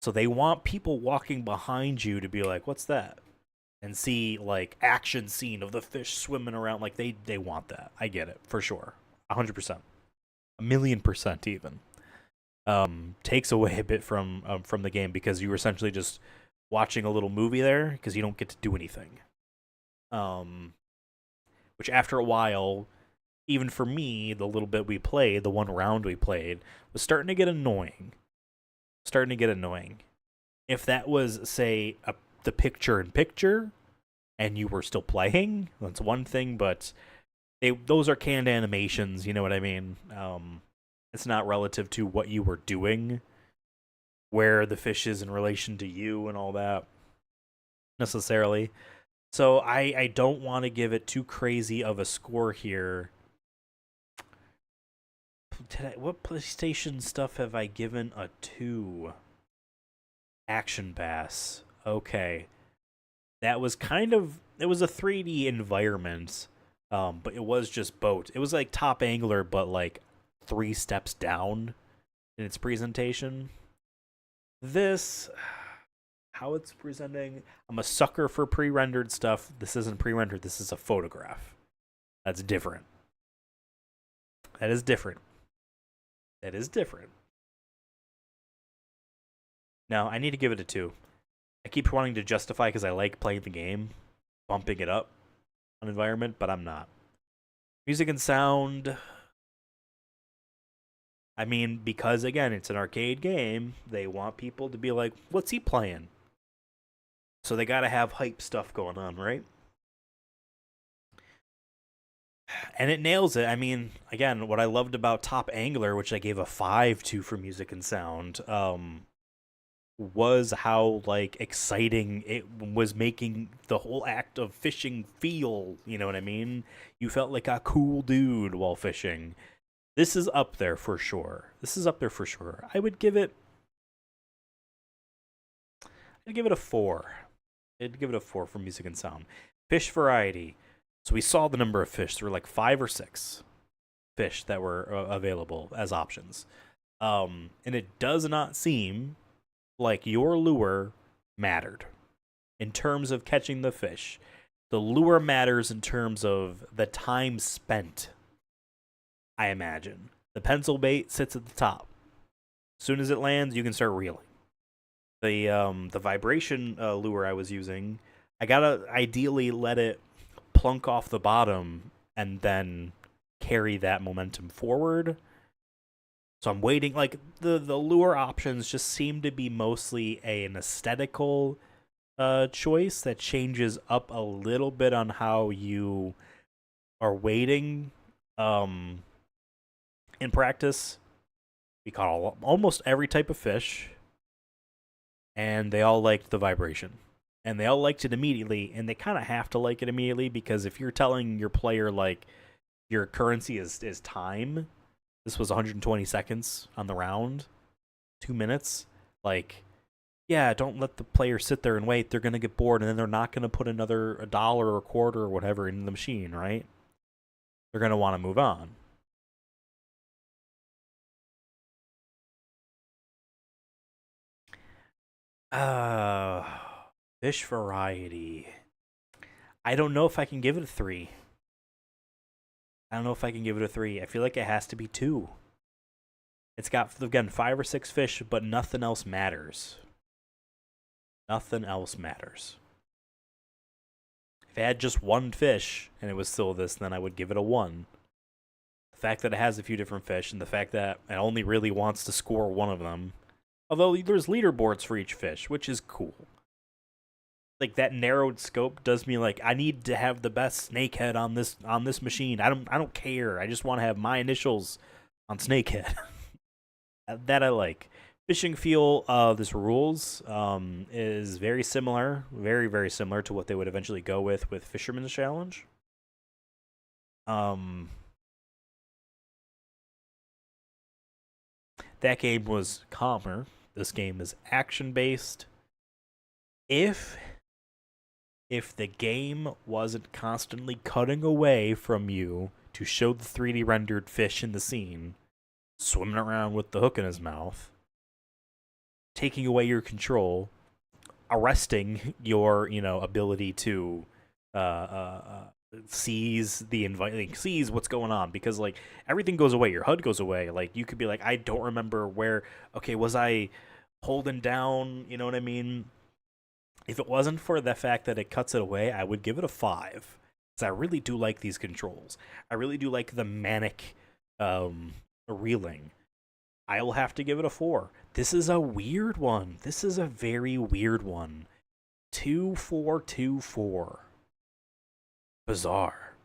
So they want people walking behind you to be like, "What's that?" and see like action scene of the fish swimming around. Like they want that. I get it for sure, 100%, 1,000,000% even. Takes away a bit from the game because you were essentially just watching a little movie there because you don't get to do anything. Which after a while, even for me, the little bit we played, the one round we played, was starting to get annoying. If that was, say, the picture-in-picture, and you were still playing, that's one thing, but those are canned animations, you know what I mean? It's not relative to what you were doing, where the fish is in relation to you and all that, necessarily. So I don't want to give it too crazy of a score here. What PlayStation stuff have I given a 2? Action Bass. Okay. That was it was a 3D environment, but it was just boat. It was like Top Angler, but like 3 steps down in its presentation. This, how it's presenting. I'm a sucker for pre-rendered stuff. This isn't pre-rendered. This is a photograph. That's different. That is different. That is different. No, I need to give it a 2. I keep wanting to justify because I like playing the game, bumping it up on environment, but I'm not. Music and sound. I mean, because again, it's an arcade game, they want people to be like, what's he playing? So they gotta have hype stuff going on, right? And it nails it. I mean, again, what I loved about Top Angler, which I gave a 5 to for music and sound, was how like exciting it was, making the whole act of fishing feel, you know what I mean? You felt like a cool dude while fishing. This is up there for sure. I would give it a 4. I'd give it a 4 for music and sound. Fish variety. So we saw the number of fish. There were like 5 or 6 fish that were available as options. And it does not seem like your lure mattered in terms of catching the fish. The lure matters in terms of the time spent, I imagine. The pencil bait sits at the top. As soon as it lands, you can start reeling. The vibration lure I was using, I gotta ideally let it plunk off the bottom and then carry that momentum forward. So I'm waiting. Like the lure options just seem to be mostly an aesthetical choice that changes up a little bit on how you are waiting. In practice, we caught almost every type of fish, and they all liked the vibration. And they all liked it immediately, and they kind of have to like it immediately, because if you're telling your player, like, your currency is time, this was 120 seconds on the round, 2 minutes, like, yeah, don't let the player sit there and wait. They're going to get bored, and then they're not going to put another $1 or a quarter or whatever into the machine, right? They're going to want to move on. Fish variety. I don't know if I can give it a 3. I feel like it has to be 2. It's got, again, 5 or 6 fish, but nothing else matters. If it had just 1 fish and it was still this, then I would give it a 1. The fact that it has a few different fish, and the fact that it only really wants to score one of them, although there's leaderboards for each fish, which is cool. Like, that narrowed scope does me like, I need to have the best snakehead on this machine. I don't care. I just want to have my initials on snakehead. That I like. Fishing feel, this rules is very similar, very, very similar to what they would eventually go with Fisherman's Challenge. That game was calmer. This game is action-based. If the game wasn't constantly cutting away from you to show the 3D rendered fish in the scene, swimming around with the hook in his mouth, taking away your control, arresting your, ability to seize seize what's going on, because like everything goes away, your HUD goes away. Like you could be like, I don't remember where. Okay, was I holding down? You know what I mean? If it wasn't for the fact that it cuts it away, I would give it a 5. Because I really do like these controls. I really do like the manic reeling. I will have to give it a 4. This is a weird one. This is a very weird one. 2, 4, 2, 4. Bizarre.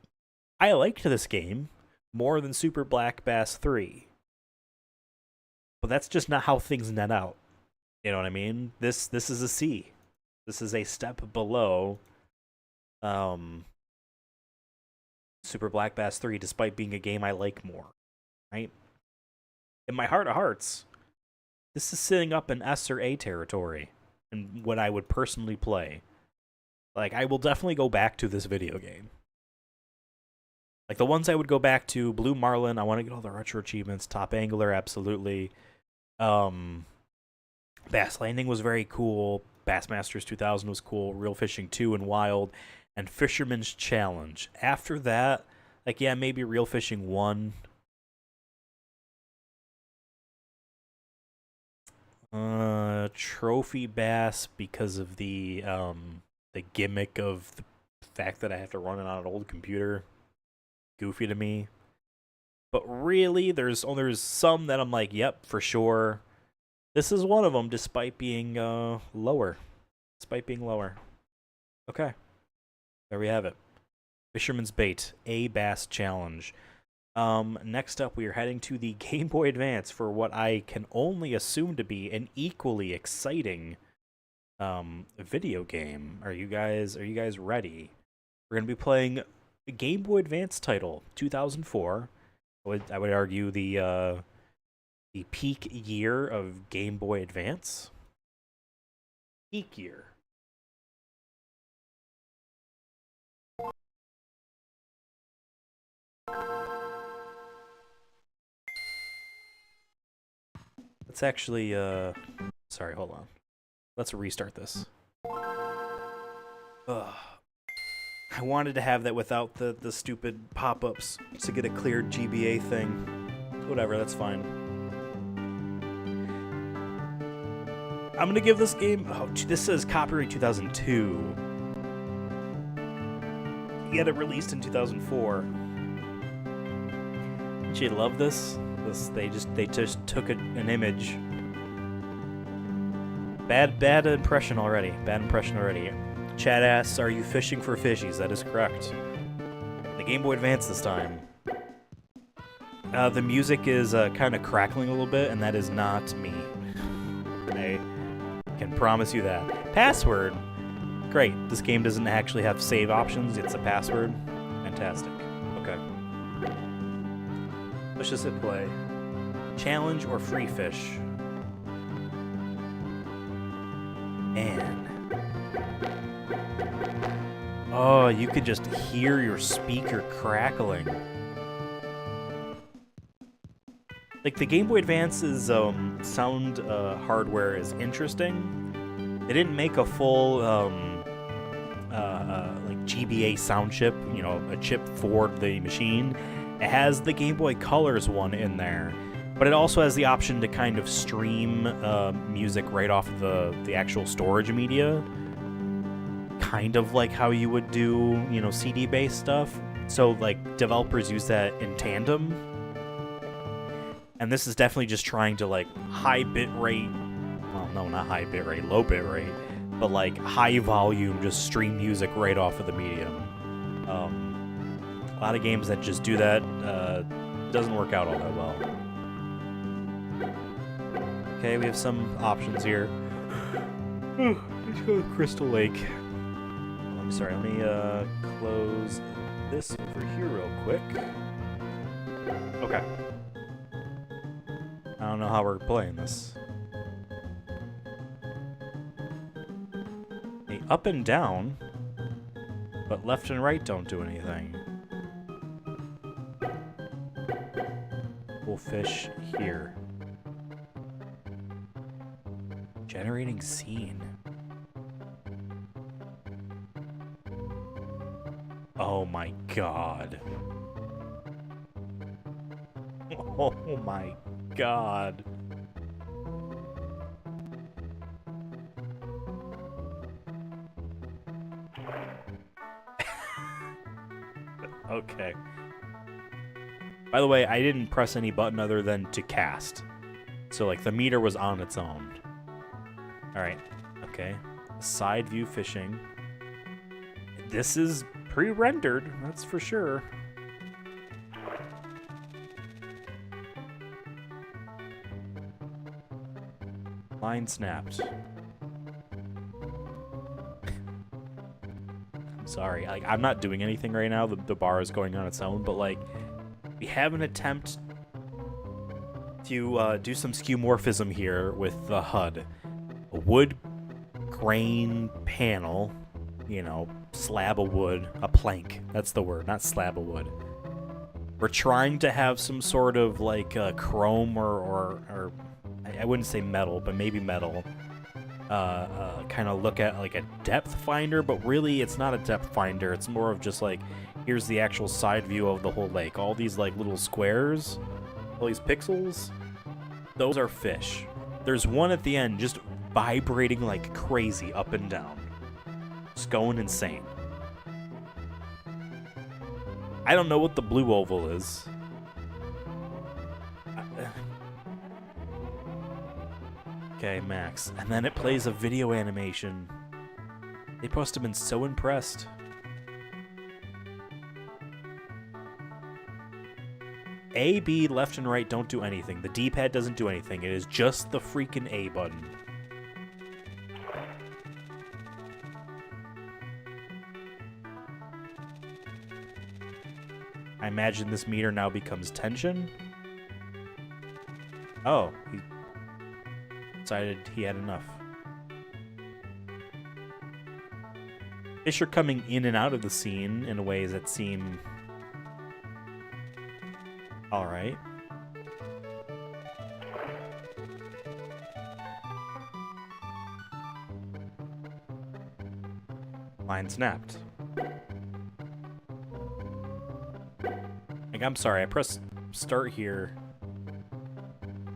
I liked this game more than Super Black Bass 3. But that's just not how things net out. You know what I mean? This is a C. This is a step below Super Black Bass 3, despite being a game I like more, right? In my heart of hearts, this is sitting up in S or A territory and what I would personally play. Like, I will definitely go back to this video game. Like, the ones I would go back to, Blue Marlin, I want to get all the retro achievements. Top Angler, absolutely. Bass Landing was very cool. Bassmasters 2000 was cool, Real Fishing 2 and Wild, and Fisherman's Challenge. After that, like, yeah, maybe Real Fishing 1. Trophy Bass because of the gimmick of the fact that I have to run it on an old computer. Goofy to me. But really, there's some that I'm like, yep, for sure. This is one of them, despite being lower. Okay. There we have it. Fisherman's Bait, a bass challenge. Next up, we are heading to the Game Boy Advance for what I can only assume to be an equally exciting video game. Are you guys ready? We're gonna be playing a Game Boy Advance title, 2004. I would argue the peak year of Game Boy Advance. Peak year. Let's actually, sorry, hold on. Let's restart this. Ugh. I wanted to have that without the stupid pop-ups to get a cleared GBA thing. Whatever, that's fine. I'm gonna give this game, oh, this says copyright 2002. Yet it released in 2004. Don't you love this? They just took an image. Bad impression already. Chat asks, are you fishing for fishies? That is correct. The Game Boy Advance this time. The music is kind of crackling a little bit, and that is not me. I can promise you that. Password. Great. This game doesn't actually have save options. It's a password. Fantastic. Okay. Let's just hit play. Challenge or free fish? Man. Oh, you could just hear your speaker crackling. Like, the Game Boy Advance's sound hardware is interesting. They didn't make a full like GBA sound chip, you know, a chip for the machine. It has the Game Boy Colors one in there, but it also has the option to kind of stream music right off of the actual storage media, kind of like how you would do, you know, CD-based stuff. So, like, developers use that in tandem. And this is definitely just trying to, like, high bit rate, well, no, not high bit rate, low bit rate, but, like, high volume, just stream music right off of the medium. A lot of games that just do that doesn't work out all that well. Okay, we have some options here. Let's go with Crystal Lake. I'm sorry, let me close this over here real quick. Okay. I don't know how we're playing this. Hey, up and down, but left and right don't do anything. We'll fish here. Generating scene. Oh my god. Oh my god. Okay. By the way, I didn't press any button other than to cast. So, like, the meter was on its own. Alright. Okay. Side view fishing. This is pre-rendered, that's for sure. Line snapped. I'm sorry. Like, I'm not doing anything right now. The bar is going on its own, but, like, we have an attempt to do some skeuomorphism here with the HUD. A wood grain panel, you know, slab of wood, a plank. That's the word, not slab of wood. We're trying to have some sort of, like, chrome or I wouldn't say metal, but maybe metal, kind of look at like a depth finder, but really it's not a depth finder. It's more of just like, here's the actual side view of the whole lake. All these like little squares, all these pixels, those are fish. There's one at the end just vibrating like crazy up and down. Just going insane. I don't know what the blue oval is. Okay, Max. And then it plays a video animation. They must have been so impressed. A, B, left, and right don't do anything. The D-pad doesn't do anything. It is just the freaking A button. I imagine this meter now becomes tension. Oh, he decided he had enough. Fish are coming in and out of the scene in ways that seem alright. Line snapped. Like, I'm sorry, I pressed start here.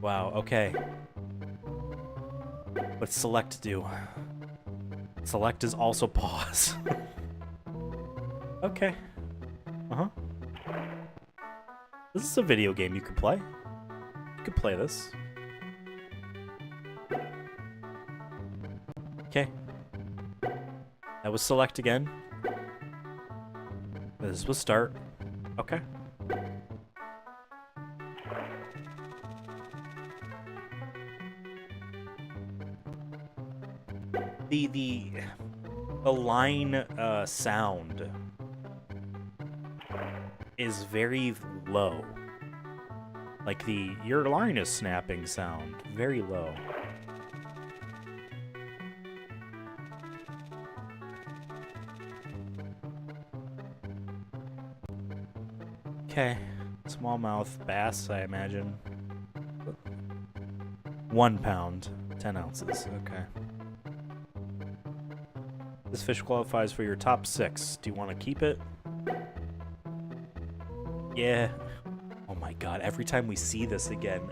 Wow, okay. What's select do? Select is also pause. Okay. Uh-huh. This is a video game you could play. You could play this. Okay. That was select again. This was start. Okay. The line sound is very low. Like your line is snapping sound, very low. Okay, smallmouth bass, I imagine. 1 pound, 10 ounces, okay. This fish qualifies for your top 6. Do you want to keep it? Yeah. Oh my god, every time we see this again,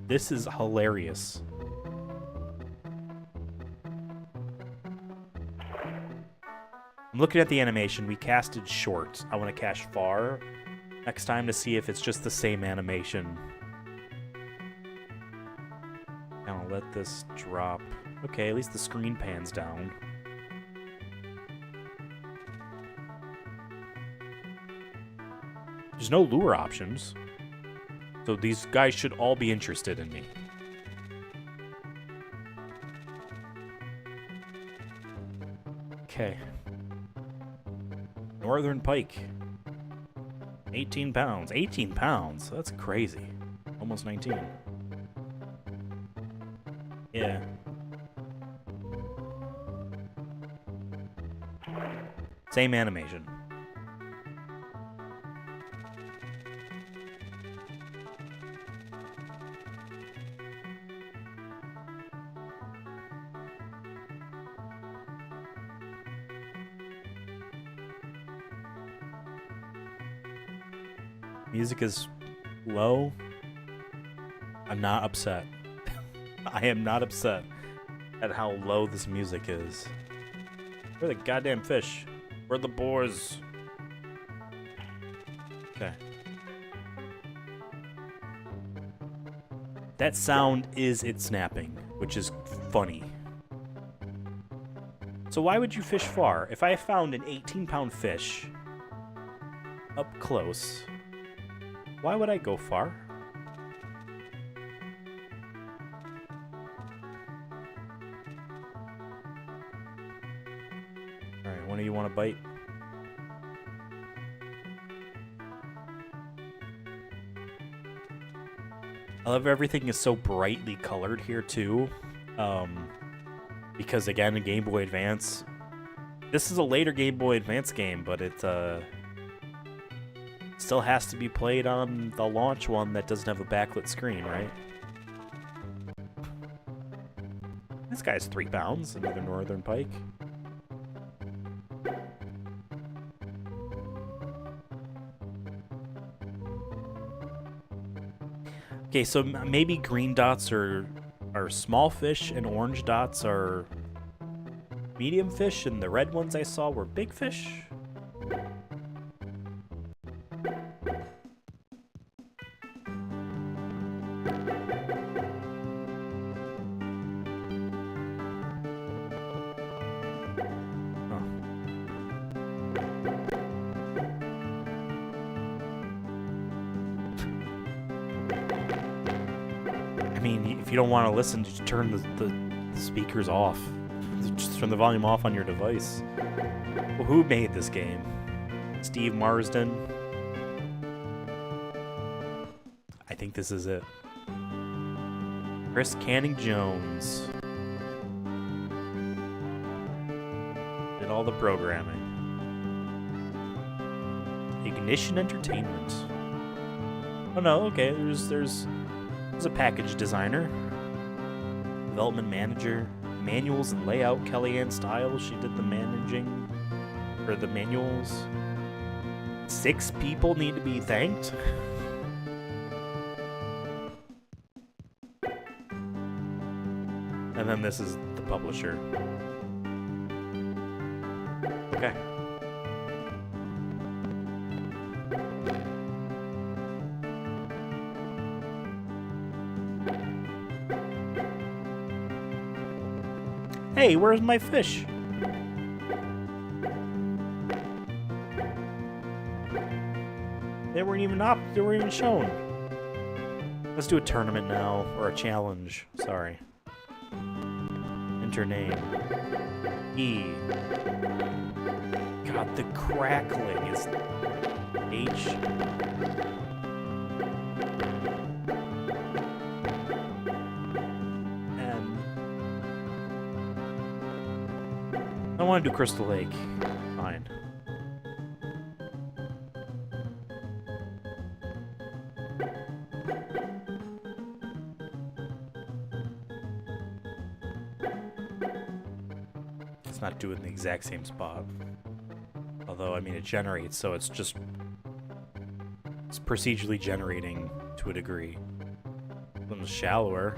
this is hilarious. I'm looking at the animation. We casted short. I want to cast far next time to see if it's just the same animation. I'll let this drop. Okay, at least the screen pans down. There's no lure options, so these guys should all be interested in me. Okay. Northern pike. 18 pounds. 18 pounds? That's crazy. Almost 19. Yeah. Same animation. Music is low. I'm not upset. I am not upset at how low this music is. Where are the goddamn fish? Where are the boars? Okay. That sound is it snapping, which is funny. So why would you fish far? If I found an 18-pound fish up close, why would I go far? Alright, one of you want to bite? I love everything is so brightly colored here too. Because again, a Game Boy Advance. This is a later Game Boy Advance game, but it still has to be played on the launch one that doesn't have a backlit screen, right? This guy's 3 pounds, another northern pike. Okay, so maybe green dots are small fish and orange dots are medium fish, and the red ones I saw were big fish. I mean, if you don't want to listen, just turn the speakers off. Just turn the volume off on your device. Well, who made this game? Steve Marsden? I think this is it. Chris Canning Jones did all the programming. Ignition Entertainment. Oh no, okay, there's a package designer, development manager, manuals and layout, Kellyanne Stiles, she did the managing, or the manuals. 6 people need to be thanked? And then this is the publisher. Okay. Hey, where's my fish? They weren't even shown. Let's do a tournament now, or a challenge. Sorry. Enter name. E. God, the crackling is H. I want to do Crystal Lake. Fine. It's not doing the exact same spot. Although, I mean, it generates, so it's procedurally generating to a degree. A little shallower.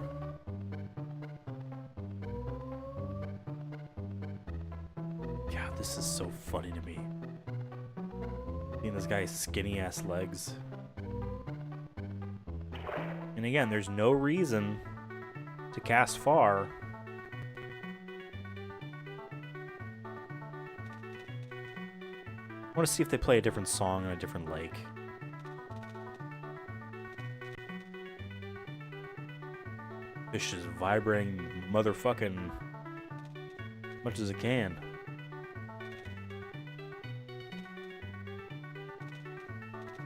This is so funny to me. Seeing this guy's skinny ass legs. And again, there's no reason to cast far. I want to see if they play a different song on a different lake. Fish is vibrating motherfucking as much as it can.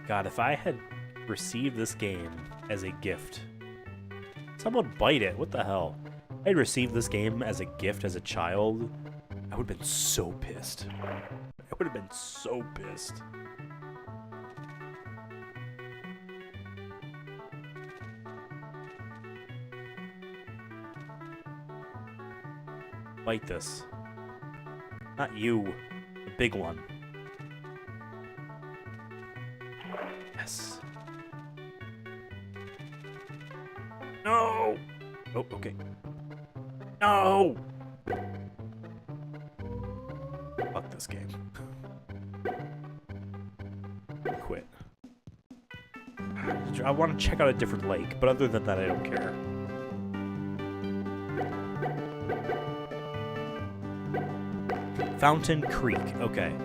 God, if I had received this game as a gift, someone bite it, what the hell? If I had received this game as a gift as a child, I would have been so pissed. I would have been so pissed. Bite this. Not you, the big one. Yes. No! Oh, okay. No! Fuck this game. Quit. I want to check out a different lake, but other than that, I don't care. Fountain Creek, okay.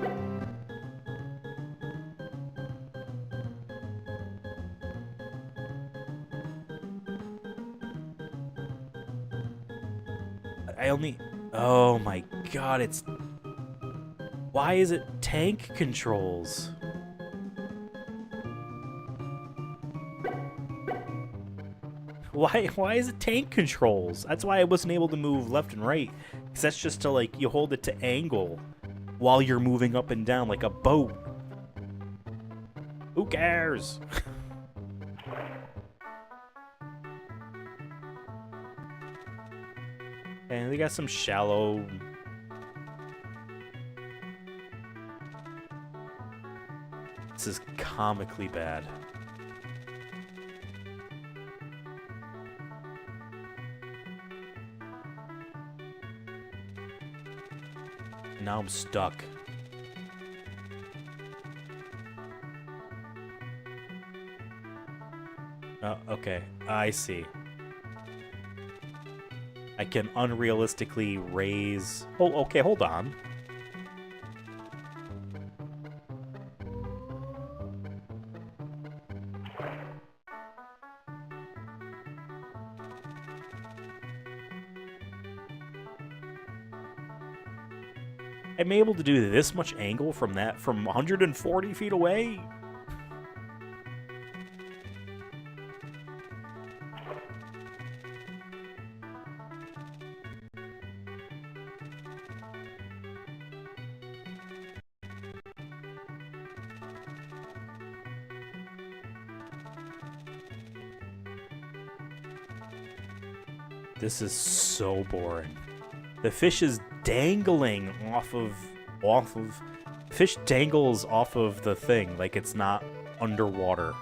Oh my god, it's... Why is it tank controls? Why is it tank controls? That's why I wasn't able to move left and right. Because that's just to, like, you hold it to angle while you're moving up and down like a boat. Who cares? And They got some shallow... This is comically bad. Now I'm stuck. Oh, okay. I see. I can unrealistically raise... Oh, okay, hold on. I'm able to do this much angle from 140 feet away? This is so boring. The fish is dangling off of... Fish dangles off of the thing like it's not underwater.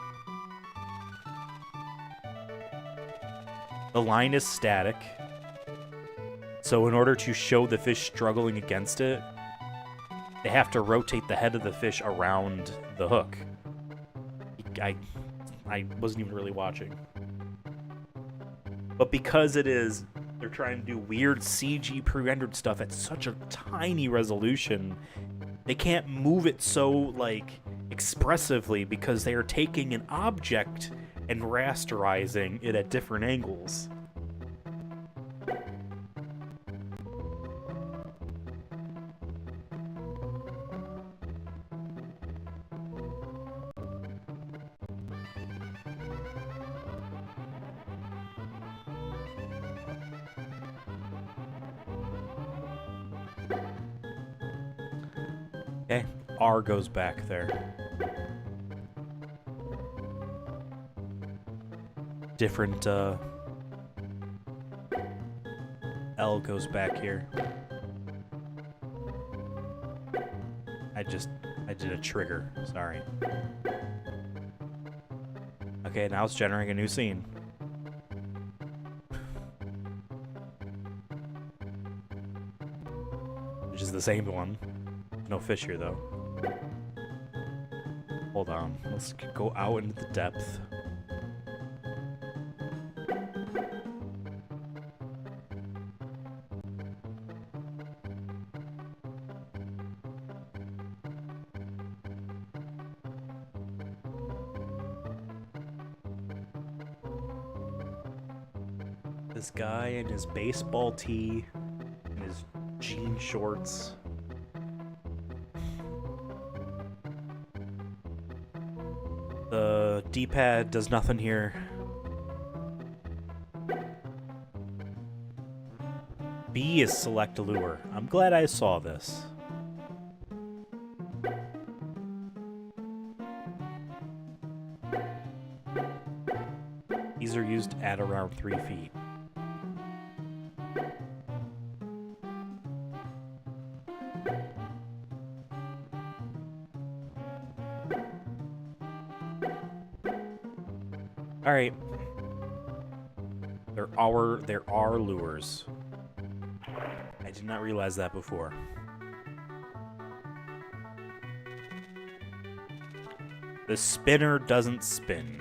The line is static. So in order to show the fish struggling against it, they have to rotate the head of the fish around the hook. I wasn't even really watching. But because they're trying to do weird CG pre-rendered stuff at such a tiny resolution, they can't move it so, like, expressively because they are taking an object and rasterizing it at different angles. Okay, R goes back there. Different, L goes back here. I did a trigger, sorry. Okay, now it's generating a new scene. Which is the same one. No fish here, though. Hold on. Let's go out into the depth. This guy in his baseball tee and his jean shorts. The D-pad does nothing here. B is select a lure. I'm glad I saw this. These are used at around 3 feet. Alright. There are lures. I did not realize that before. The spinner doesn't spin.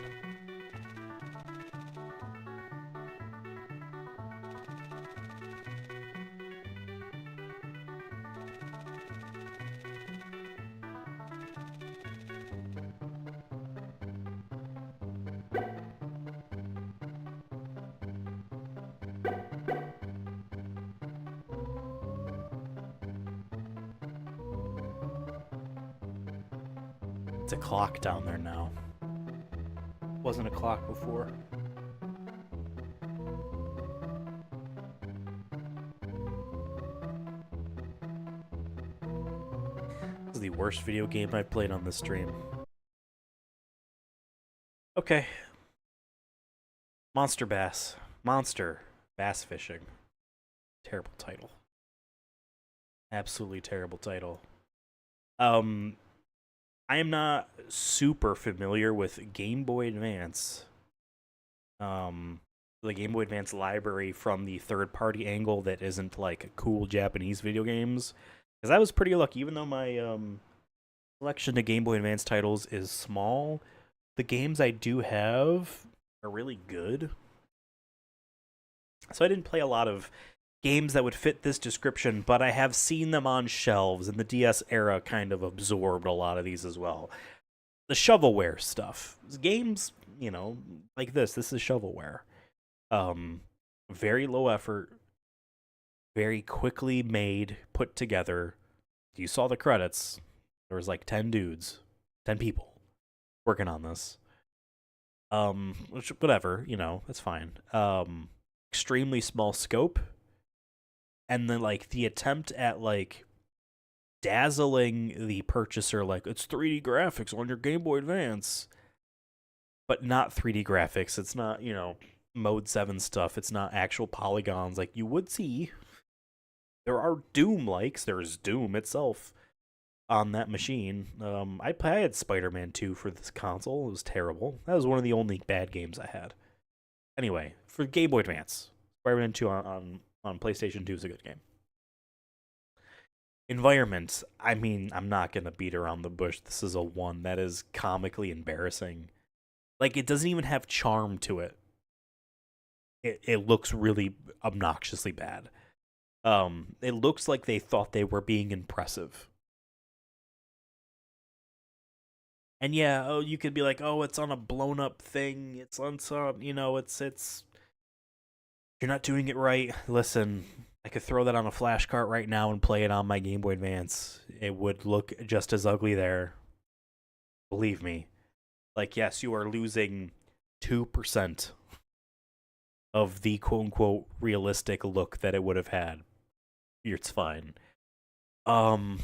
It's a clock down there now. Wasn't a clock before. This is the worst video game I've played on this stream. Okay. Monster bass fishing. Terrible title. Absolutely terrible title. I am not super familiar with Game Boy Advance. The Game Boy Advance library from the third-party angle that isn't like cool Japanese video games. Because I was pretty lucky, even though my collection of Game Boy Advance titles is small, the games I do have are really good. So I didn't play a lot of games that would fit this description, but I have seen them on shelves, and the DS era kind of absorbed a lot of these as well. The shovelware stuff. Games, like this is shovelware. Very low effort, very quickly made, put together. You saw the credits. There was like 10 dudes, 10 people working on this. Which, whatever, that's fine. Extremely small scope. And then like the attempt at like dazzling the purchaser, like it's 3D graphics on your Game Boy Advance, but not 3D graphics. It's not, Mode 7 stuff. It's not actual polygons like you would see. There are Doom likes. There's Doom itself on that machine. I had Spider-Man 2 for this console. It was terrible. That was one of the only bad games I had. Anyway, for Game Boy Advance, Spider-Man 2 on PlayStation 2 is a good game. Environment, I mean, I'm not going to beat around the bush. This is a 1 that is comically embarrassing. Like, it doesn't even have charm to it. It looks really obnoxiously bad. It looks like they thought they were being impressive. And yeah, you could be like, oh, it's on a blown up thing. It's on some, it's you're not doing it right. Listen, I could throw that on a flash cart right now and play it on my Game Boy Advance. It would look just as ugly there. Believe me. Like, yes, you are losing 2% of the quote-unquote realistic look that it would have had. It's fine. And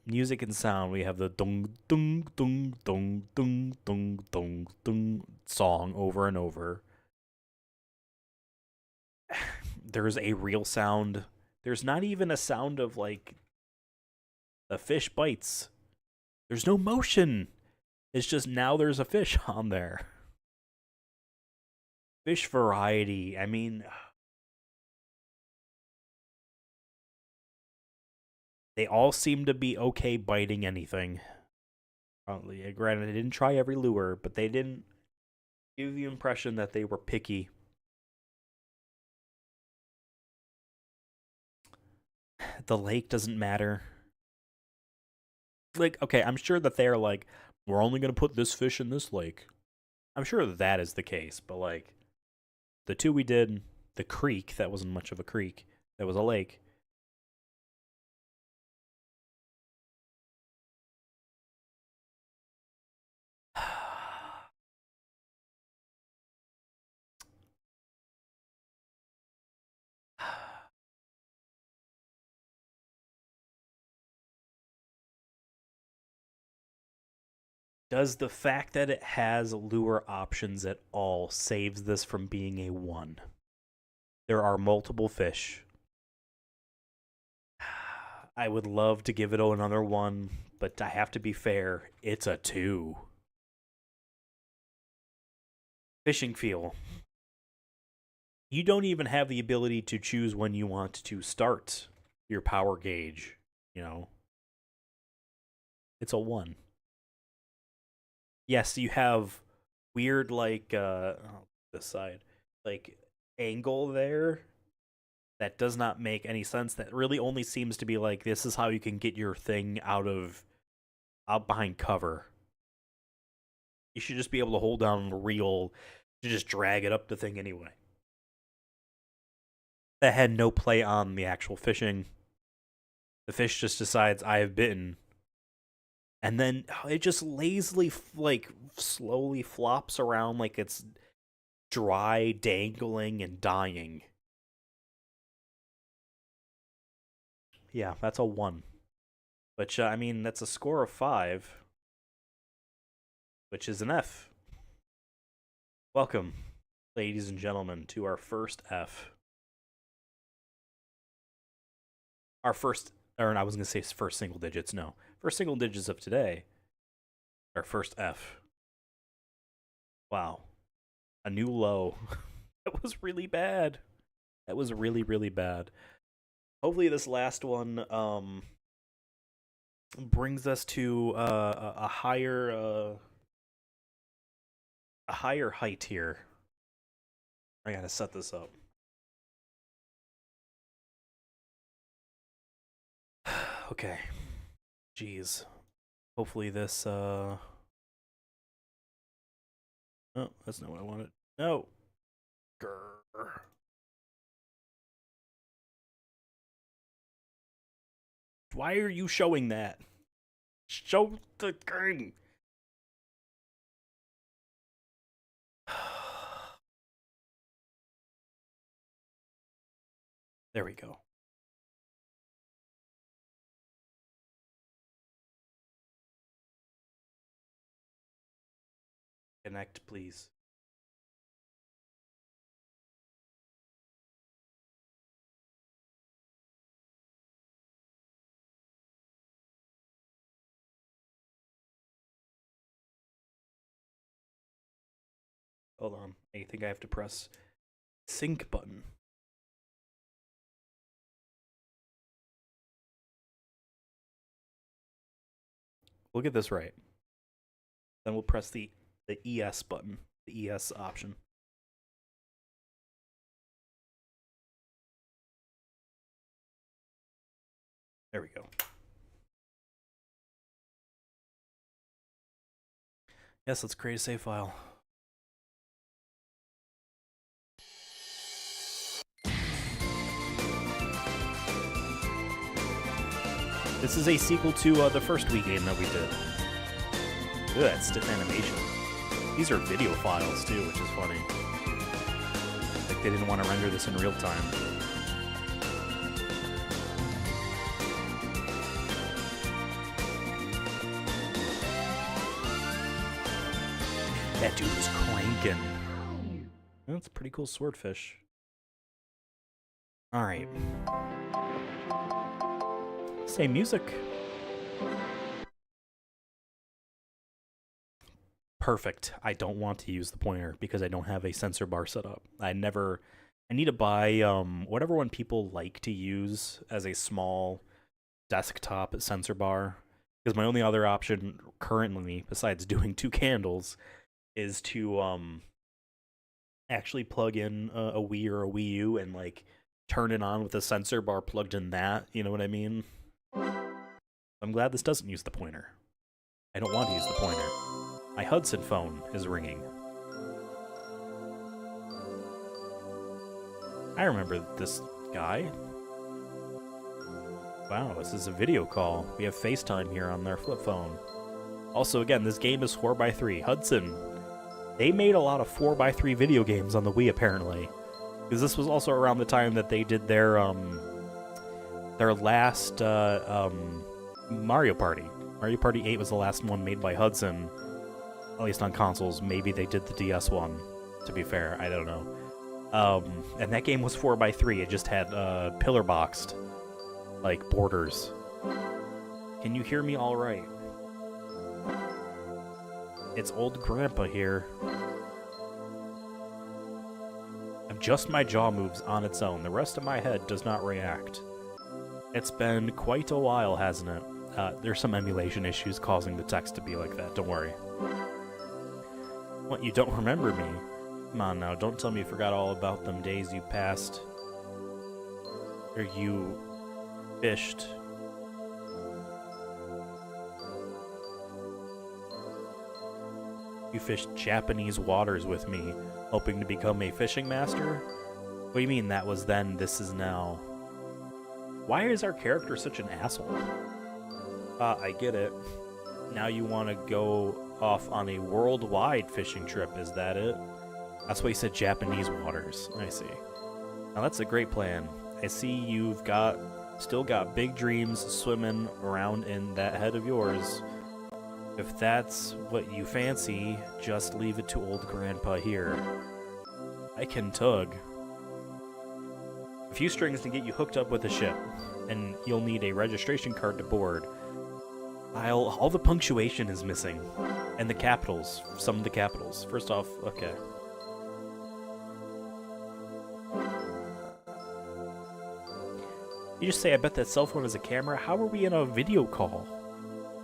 music and sound, we have the dung dung dung dung dung dung dung dung song over and over. There's a real sound. There's not even a sound of like the fish bites. There's no motion. It's just now there's a fish on there. Fish variety. I mean, they all seem to be okay biting anything. Probably, granted, they didn't try every lure, but they didn't give the impression that they were picky. The lake doesn't matter. Like, okay, I'm sure that they're like, we're only going to put this fish in this lake. I'm sure that is the case, but like, the 2 we did, the creek, that wasn't much of a creek, that was a lake. Does the fact that it has lure options at all saves this from being a 1? There are multiple fish. I would love to give it another 1, but I have to be fair. It's a 2. Fishing feel. You don't even have the ability to choose when you want to start your power gauge, It's a 1. Yes, you have weird like this side, like angle there that does not make any sense. That really only seems to be like this is how you can get your thing out behind cover. You should just be able to hold down the reel to just drag it up the thing anyway. That had no play on the actual fishing. The fish just decides I have bitten. And then it just lazily, like, slowly flops around like it's dry, dangling, and dying. Yeah, that's a 1. Which, I mean, that's a score of 5. Which is an F. Welcome, ladies and gentlemen, to our first F. our first, or I was going to say first single digits. No, first single digits of today. Our first F. Wow, a new low. That was really bad. That was really, really bad. Hopefully, this last one brings us to a higher height here. I gotta set this up. Okay. Jeez. Hopefully this oh, that's not what I wanted. No. Grr. Why are you showing that? Show the game. There we go. Connect, please. Hold on. I think I have to press sync button. We'll get this right. Then we'll press the ES button, the ES option. There we go. Yes, let's create a save file. This is a sequel to the first Wii game that we did. Ooh, that stiff animation. These are video files too, which is funny. Like they didn't want to render this in real time. That dude was cranking. That's a pretty cool swordfish. Alright. Same music. Perfect. I don't want to use the pointer because I don't have a sensor bar set up. I need to buy whatever one people like to use as a small desktop sensor bar. Because my only other option currently, besides doing 2 candles, is to actually plug in a Wii or a Wii U and like turn it on with a sensor bar plugged in that. You know what I mean? I'm glad this doesn't use the pointer. I don't want to use the pointer. My Hudson phone is ringing. I remember this guy. Wow, this is a video call. We have FaceTime here on their flip phone. Also, again, this game is 4x3. Hudson, they made a lot of 4x3 video games on the Wii, apparently. Because this was also around the time that they did their last Mario Party. Mario Party 8 was the last one made by Hudson, at least on consoles. Maybe they did the DS one, to be fair. I don't know. And that game was 4x3. It just had pillar boxed, like, borders. Can you hear me all right? It's old grandpa here. Just my jaw moves on its own. The rest of my head does not react. It's been quite a while, hasn't it? There's some emulation issues causing the text to be like that. Don't worry. What, you don't remember me? Come on now, don't tell me you forgot all about them days you passed. Or you fished. You fished Japanese waters with me, hoping to become a fishing master? What do you mean that was then, this is now? Why is our character such an asshole? I get it. Now you want to go off on a worldwide fishing trip, is that it? That's why you said Japanese waters. I see. Now that's a great plan. I see you've still got big dreams swimming around in that head of yours. If that's what you fancy, just leave it to old grandpa here. I can tug. A few strings to get you hooked up with a ship, and you'll need a registration card to board. All the punctuation is missing. And the capitals. Some of the capitals. First off, okay. You just say, I bet that cell phone is a camera? How are we in a video call?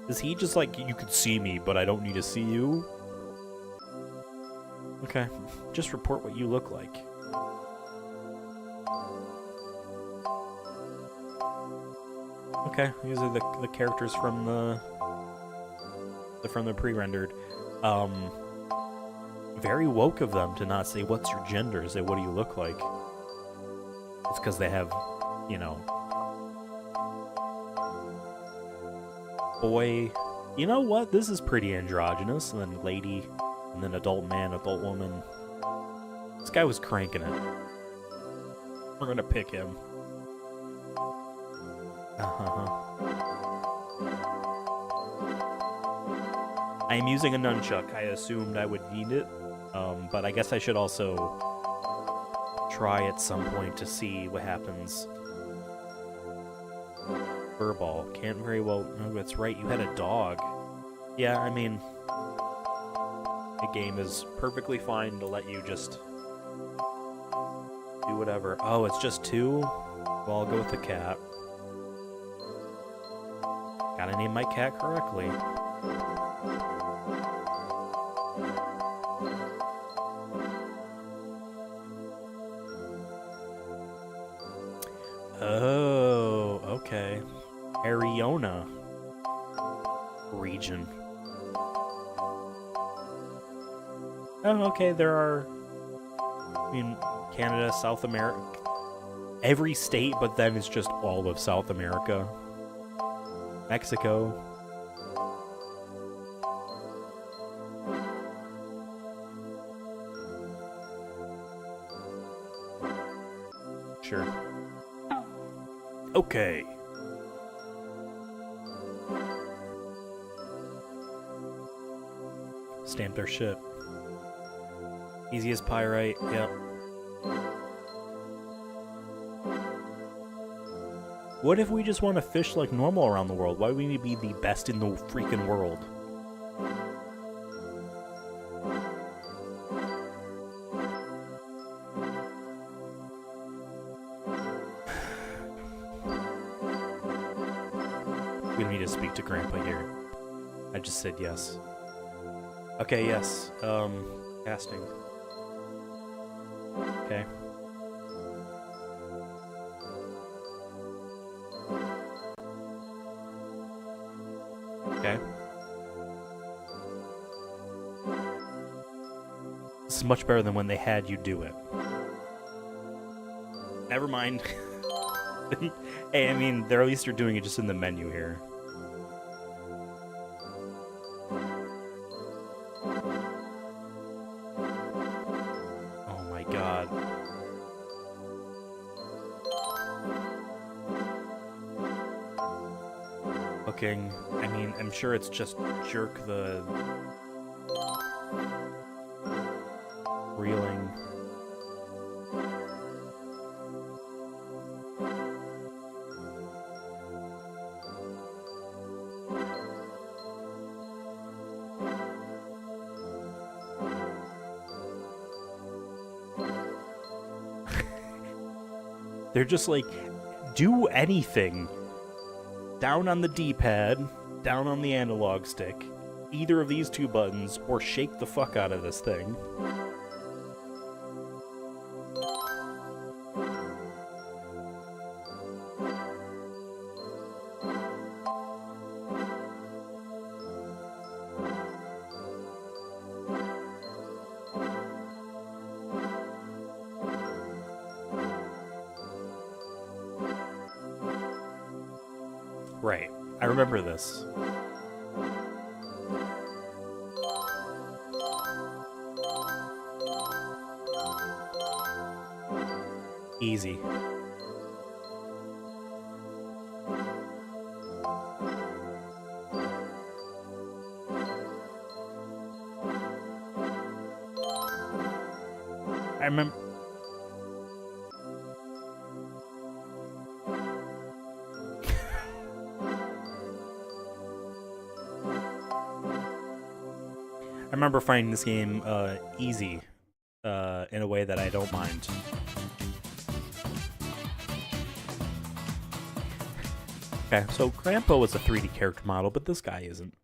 Is he just like, you could see me, but I don't need to see you? Okay. Just report what you look like. Okay, these are the characters from the pre-rendered. Very woke of them to not say what's your gender, say what do you look like. It's because they have, you know, boy. You know what? This is pretty androgynous. And then lady, and then adult man, adult woman. This guy was cranking it. We're gonna pick him. I am using a nunchuck. I assumed I would need it, but I guess I should also try at some point to see what happens. Furball. Can't very well... No, that's right, you had a dog. Yeah, I mean... The game is perfectly fine to let you just... do whatever. Oh, it's just 2? Well, I'll go with the cat. Gotta name my cat correctly. Oh, okay. Ariona region. Oh, okay, there are... I mean, Canada, South America... Every state, but then it's just all of South America. Mexico. Sure. Okay. Stamped our ship. Easy as pyrite, yep. What if we just want to fish like normal around the world? Why do we need to be the best in the freaking world? We need to speak to Grandpa here. I just said yes. Okay, yes. Casting. Okay. Okay. This is much better than when they had you do it. Never mind. Hey, I mean, they're at least they're doing it just in the menu here. Oh my god. Hooking. I mean, I'm sure it's just jerk the reeling. They're just like, do anything. Down on the D-pad, down on the analog stick, either of these two buttons, or shake the fuck out of this thing. Right. I remember this. Easy. I remember... remember finding this game easy in a way that I don't mind. Okay, so Grandpa was a 3D character model, but this guy isn't.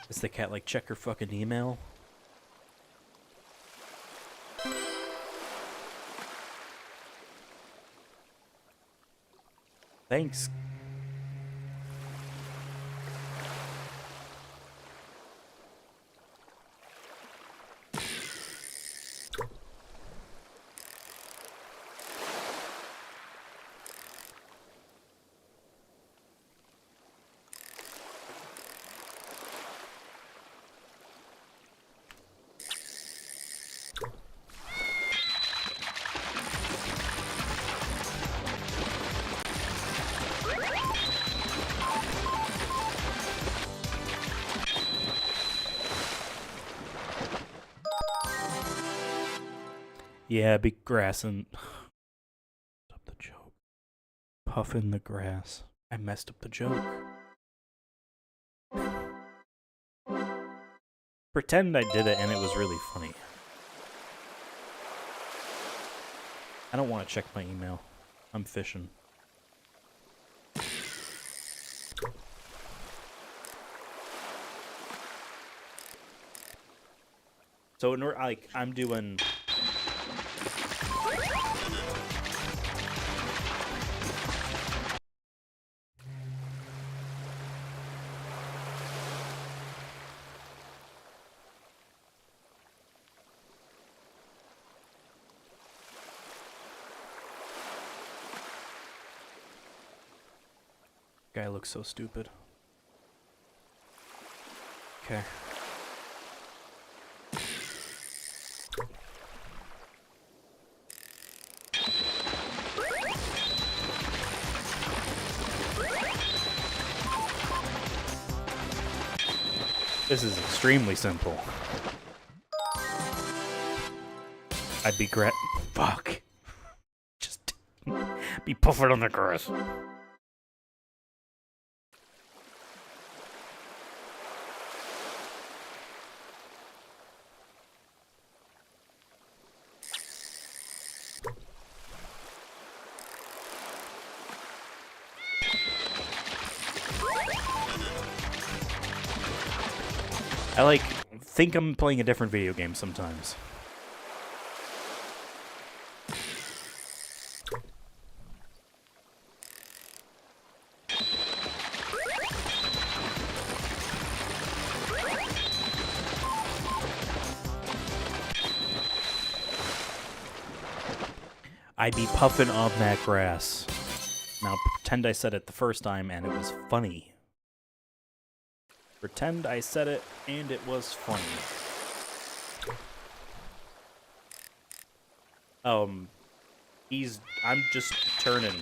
Is the cat like, check your fucking email? Thanks. Yeah, be grassing. Up the joke. Puffing the grass. I messed up the joke. Pretend I did it and it was really funny. I don't want to check my email. I'm fishing. So in order, like, I'm doing. Guy looks so stupid. Okay. This is extremely simple. I'd be fuck. Just be puffered on the grass. I think I'm playing a different video game sometimes. I'd be puffing on that grass. Now pretend I said it the first time and it was funny. Pretend I said it and it was funny. I'm just turning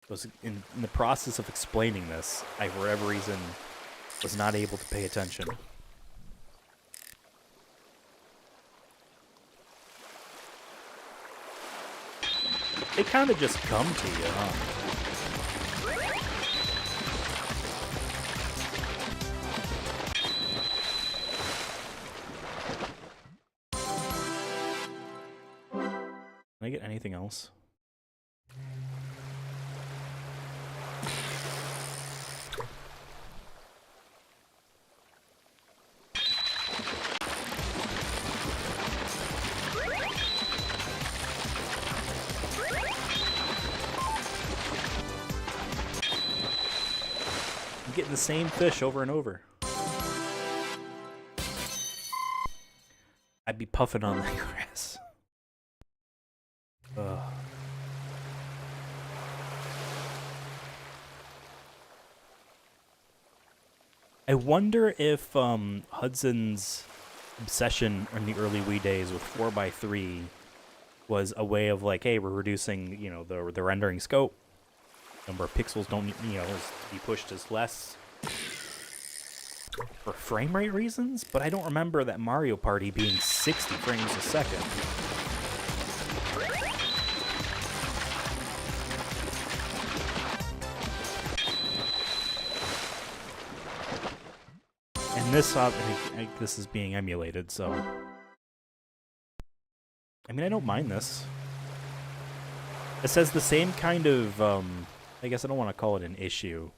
was in the process of explaining this, I, for whatever reason, was not able to pay attention. They kind of just come to you, huh? Can I get anything else? Getting the same fish over and over. I'd be puffing on that grass. Ugh. I wonder if Hudson's obsession in the early Wii days with 4x3 was a way of like, hey, we're reducing, you know, the rendering scope. Number of pixels don't be pushed as less for frame rate reasons, but I don't remember that Mario Party being 60 frames a second. And this is being emulated, so I mean, I don't mind this. It says the same kind of I guess I don't want to call it an issue,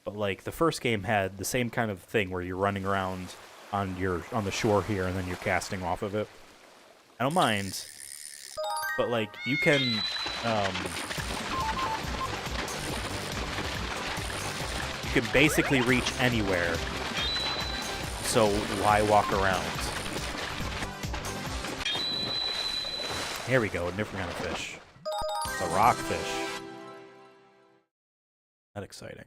but like the first game had the same kind of thing where you're running around on the shore here and then you're casting off of it. I don't mind, but like you can basically reach anywhere. So why walk around? Here we go, a different kind of fish. It's a rockfish. Not exciting.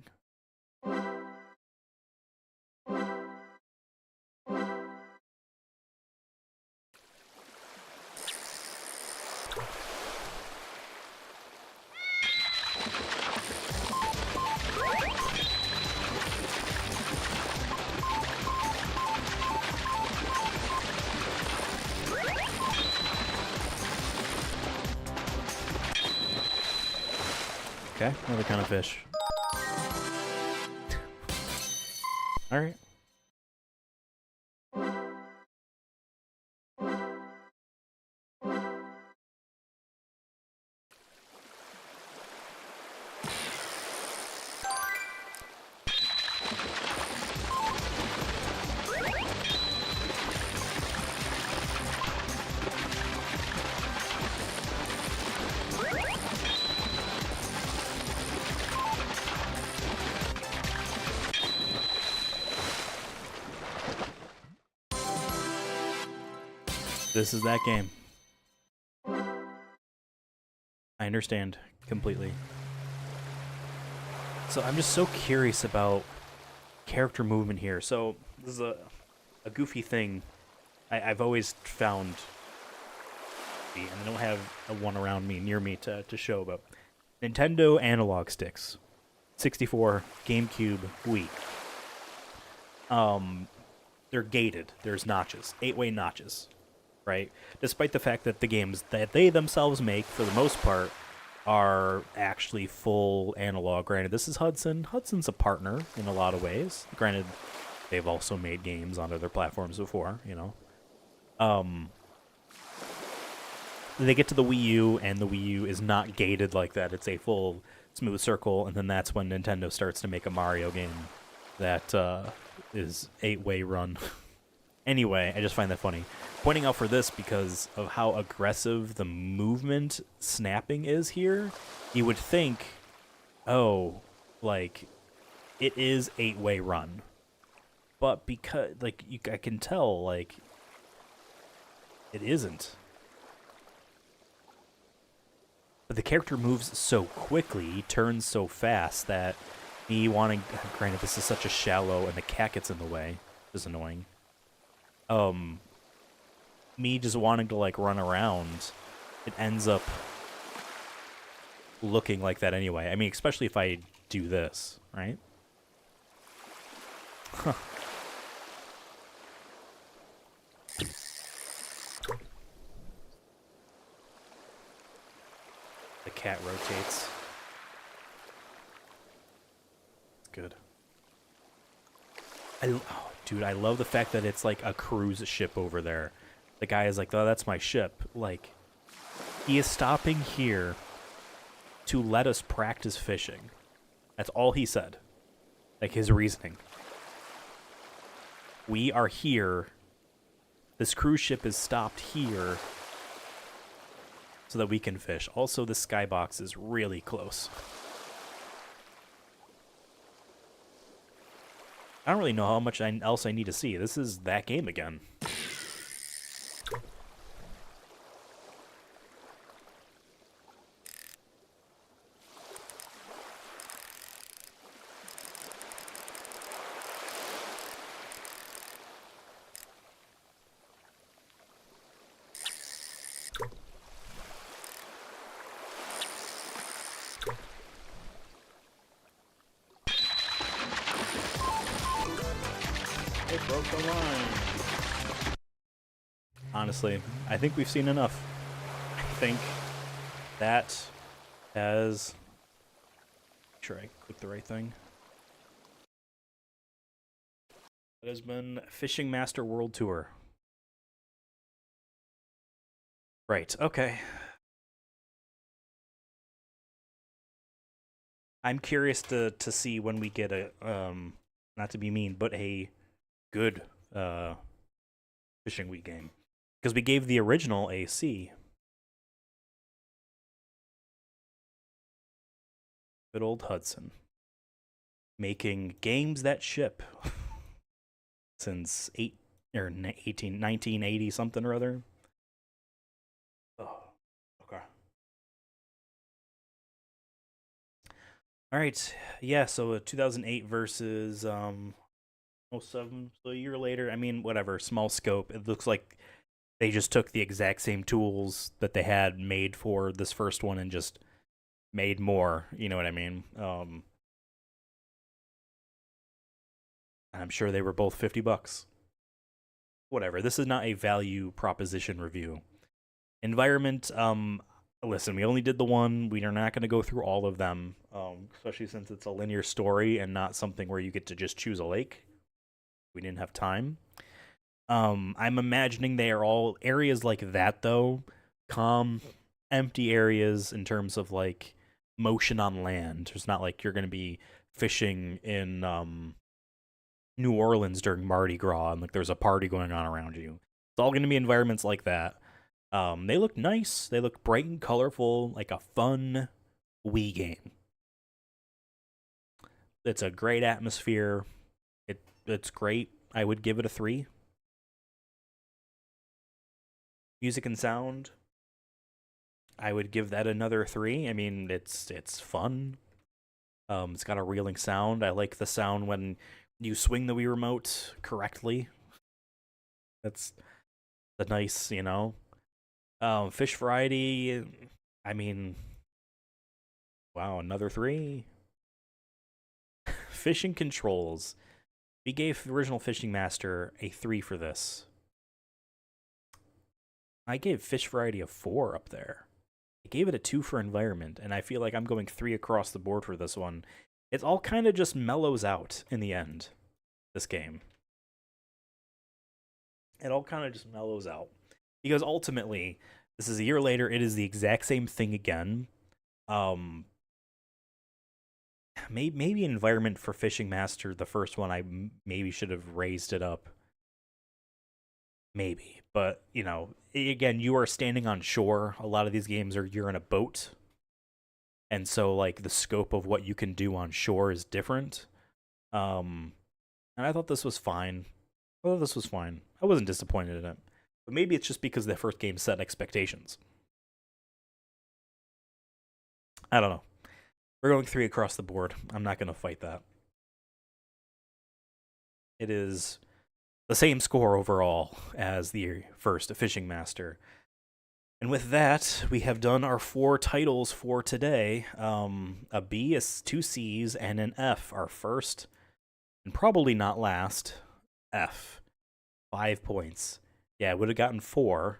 Okay, another kind of fish. Alright. This is that game. I understand completely. So I'm just so curious about character movement here. So this is a goofy thing I've always found, and I don't have a one around me near me to show, but Nintendo analog sticks, 64, GameCube, Wii. They're gated. There's notches, 8-way notches. Right? Despite the fact that the games that they themselves make, for the most part, are actually full analog. Granted, this is Hudson. Hudson's a partner in a lot of ways. Granted, they've also made games on other platforms before, you know. They get to the Wii U, and the Wii U is not gated like that. It's a full smooth circle, and then that's when Nintendo starts to make a Mario game that is 8-way run. Anyway, I just find that funny. Pointing out for this because of how aggressive the movement snapping is here, you would think, oh, like, it is 8-way run. But because, like, I can tell, like, it isn't. But the character moves so quickly, he turns so fast that me wanting, granted this is such a shallow and the cat gets in the way, which is annoying. Me just wanting to like run around, it ends up looking like that anyway. I mean, especially if I do this, right? Huh. The cat rotates. It's good. Dude, I love the fact that it's like a cruise ship over there. The guy is like, oh, that's my ship. Like, he is stopping here to let us practice fishing. That's all he said. Like, his reasoning. We are here. This cruise ship is stopped here so that we can fish. Also, the skybox is really close. I don't really know how much else I need to see. This is that game again. broke the line. Honestly, I think we've seen enough. I think that has... Make sure I click the right thing. That has been Fishing Master World Tour. Right, okay. I'm curious to see when we get a, not to be mean, but a good Fishing Week game. Because we gave the original a C. Good old Hudson. Making games that ship since 1980 something or other. Oh, okay. All right, yeah. So 2008 versus 07. So a year later. I mean, whatever. Small scope. It looks like they just took the exact same tools that they had made for this first one and just made more. You know what I mean? I'm sure they were both $50. Whatever. This is not a value proposition review. Environment, listen, we only did the one. We are not going to go through all of them, especially since it's a linear story and not something where you get to just choose a lake. We didn't have time. I'm imagining they are all areas like that, though. Calm, empty areas in terms of, like, motion on land. It's not like you're going to be fishing in New Orleans during Mardi Gras and like there's a party going on around you. It's all going to be environments like that. They look nice. They look bright and colorful, like a fun Wii game. It's a great atmosphere. It's great. I would give it a 3. Music and sound, I would give that another 3. I mean, it's fun. It's got a reeling sound. I like the sound when you swing the Wii remote correctly. That's the nice, you know. Fish variety, I mean, wow, another 3. Fishing controls. We gave the original Fishing Master a 3 for this. I gave fish variety a 4 up there. I gave it a 2 for environment, and I feel like I'm going 3 across the board for this one. It all kind of just mellows out in the end, this game. It all kind of just mellows out. Because ultimately, this is a year later, it is the exact same thing again. Maybe environment for Fishing Master, the first one, I maybe should have raised it up. Maybe. But, you know, again, you are standing on shore. A lot of these games are you're in a boat. And so, like, the scope of what you can do on shore is different. And I thought this was fine. I wasn't disappointed in it. But maybe it's just because the first game set expectations. I don't know. We're going 3 across the board. I'm not going to fight that. It is the same score overall as the first Fishing Master. And with that, we have done our 4 titles for today. A B, 2 C's, and an F, our first, and probably not last, F. 5 points. Yeah, I would have gotten 4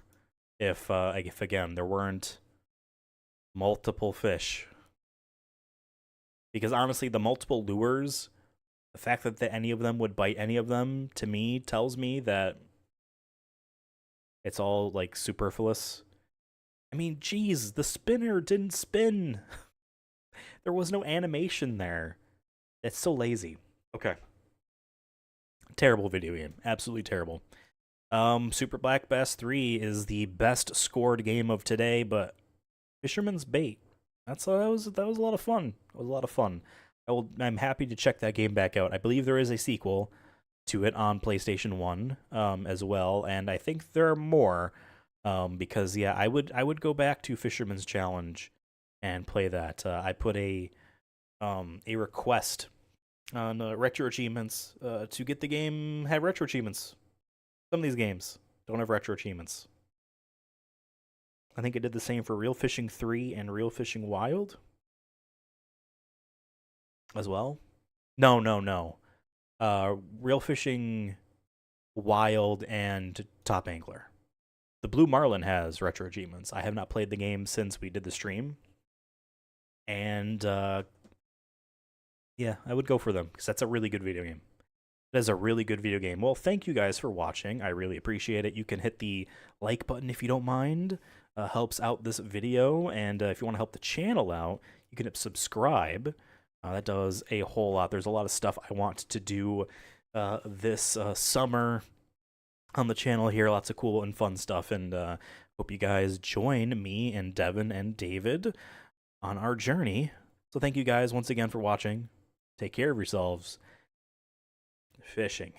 if again, there weren't multiple fish. Because honestly, the multiple lures, the fact that any of them would bite any of them, to me, tells me that it's all, like, superfluous. I mean, geez, the spinner didn't spin. There was no animation there. It's so lazy. Okay. Terrible video game. Absolutely terrible. Super Black Bass 3 is the best scored game of today, but Fisherman's Bait. That was a lot of fun. It was a lot of fun. I'm happy to check that game back out. I believe there is a sequel to it on PlayStation 1 as well, and I think there are more. Because yeah, I would go back to Fisherman's Challenge and play that. I put a request on retro achievements to get the game have retro achievements. Some of these games don't have retro achievements. I think I did the same for Real Fishing 3 and Real Fishing Wild as well. No. Real Fishing Wild, and Top Angler. The Blue Marlin has retro achievements. I have not played the game since we did the stream. And yeah, I would go for them because that's a really good video game. That is a really good video game. Well, thank you guys for watching. I really appreciate it. You can hit the like button if you don't mind. Helps out this video. And if you want to help the channel out, you can hit subscribe. That does a whole lot. There's a lot of stuff I want to do this summer on the channel here. Lots of cool and fun stuff. And hope you guys join me and Devin and David on our journey. So thank you guys once again for watching. Take care of yourselves. Fishing.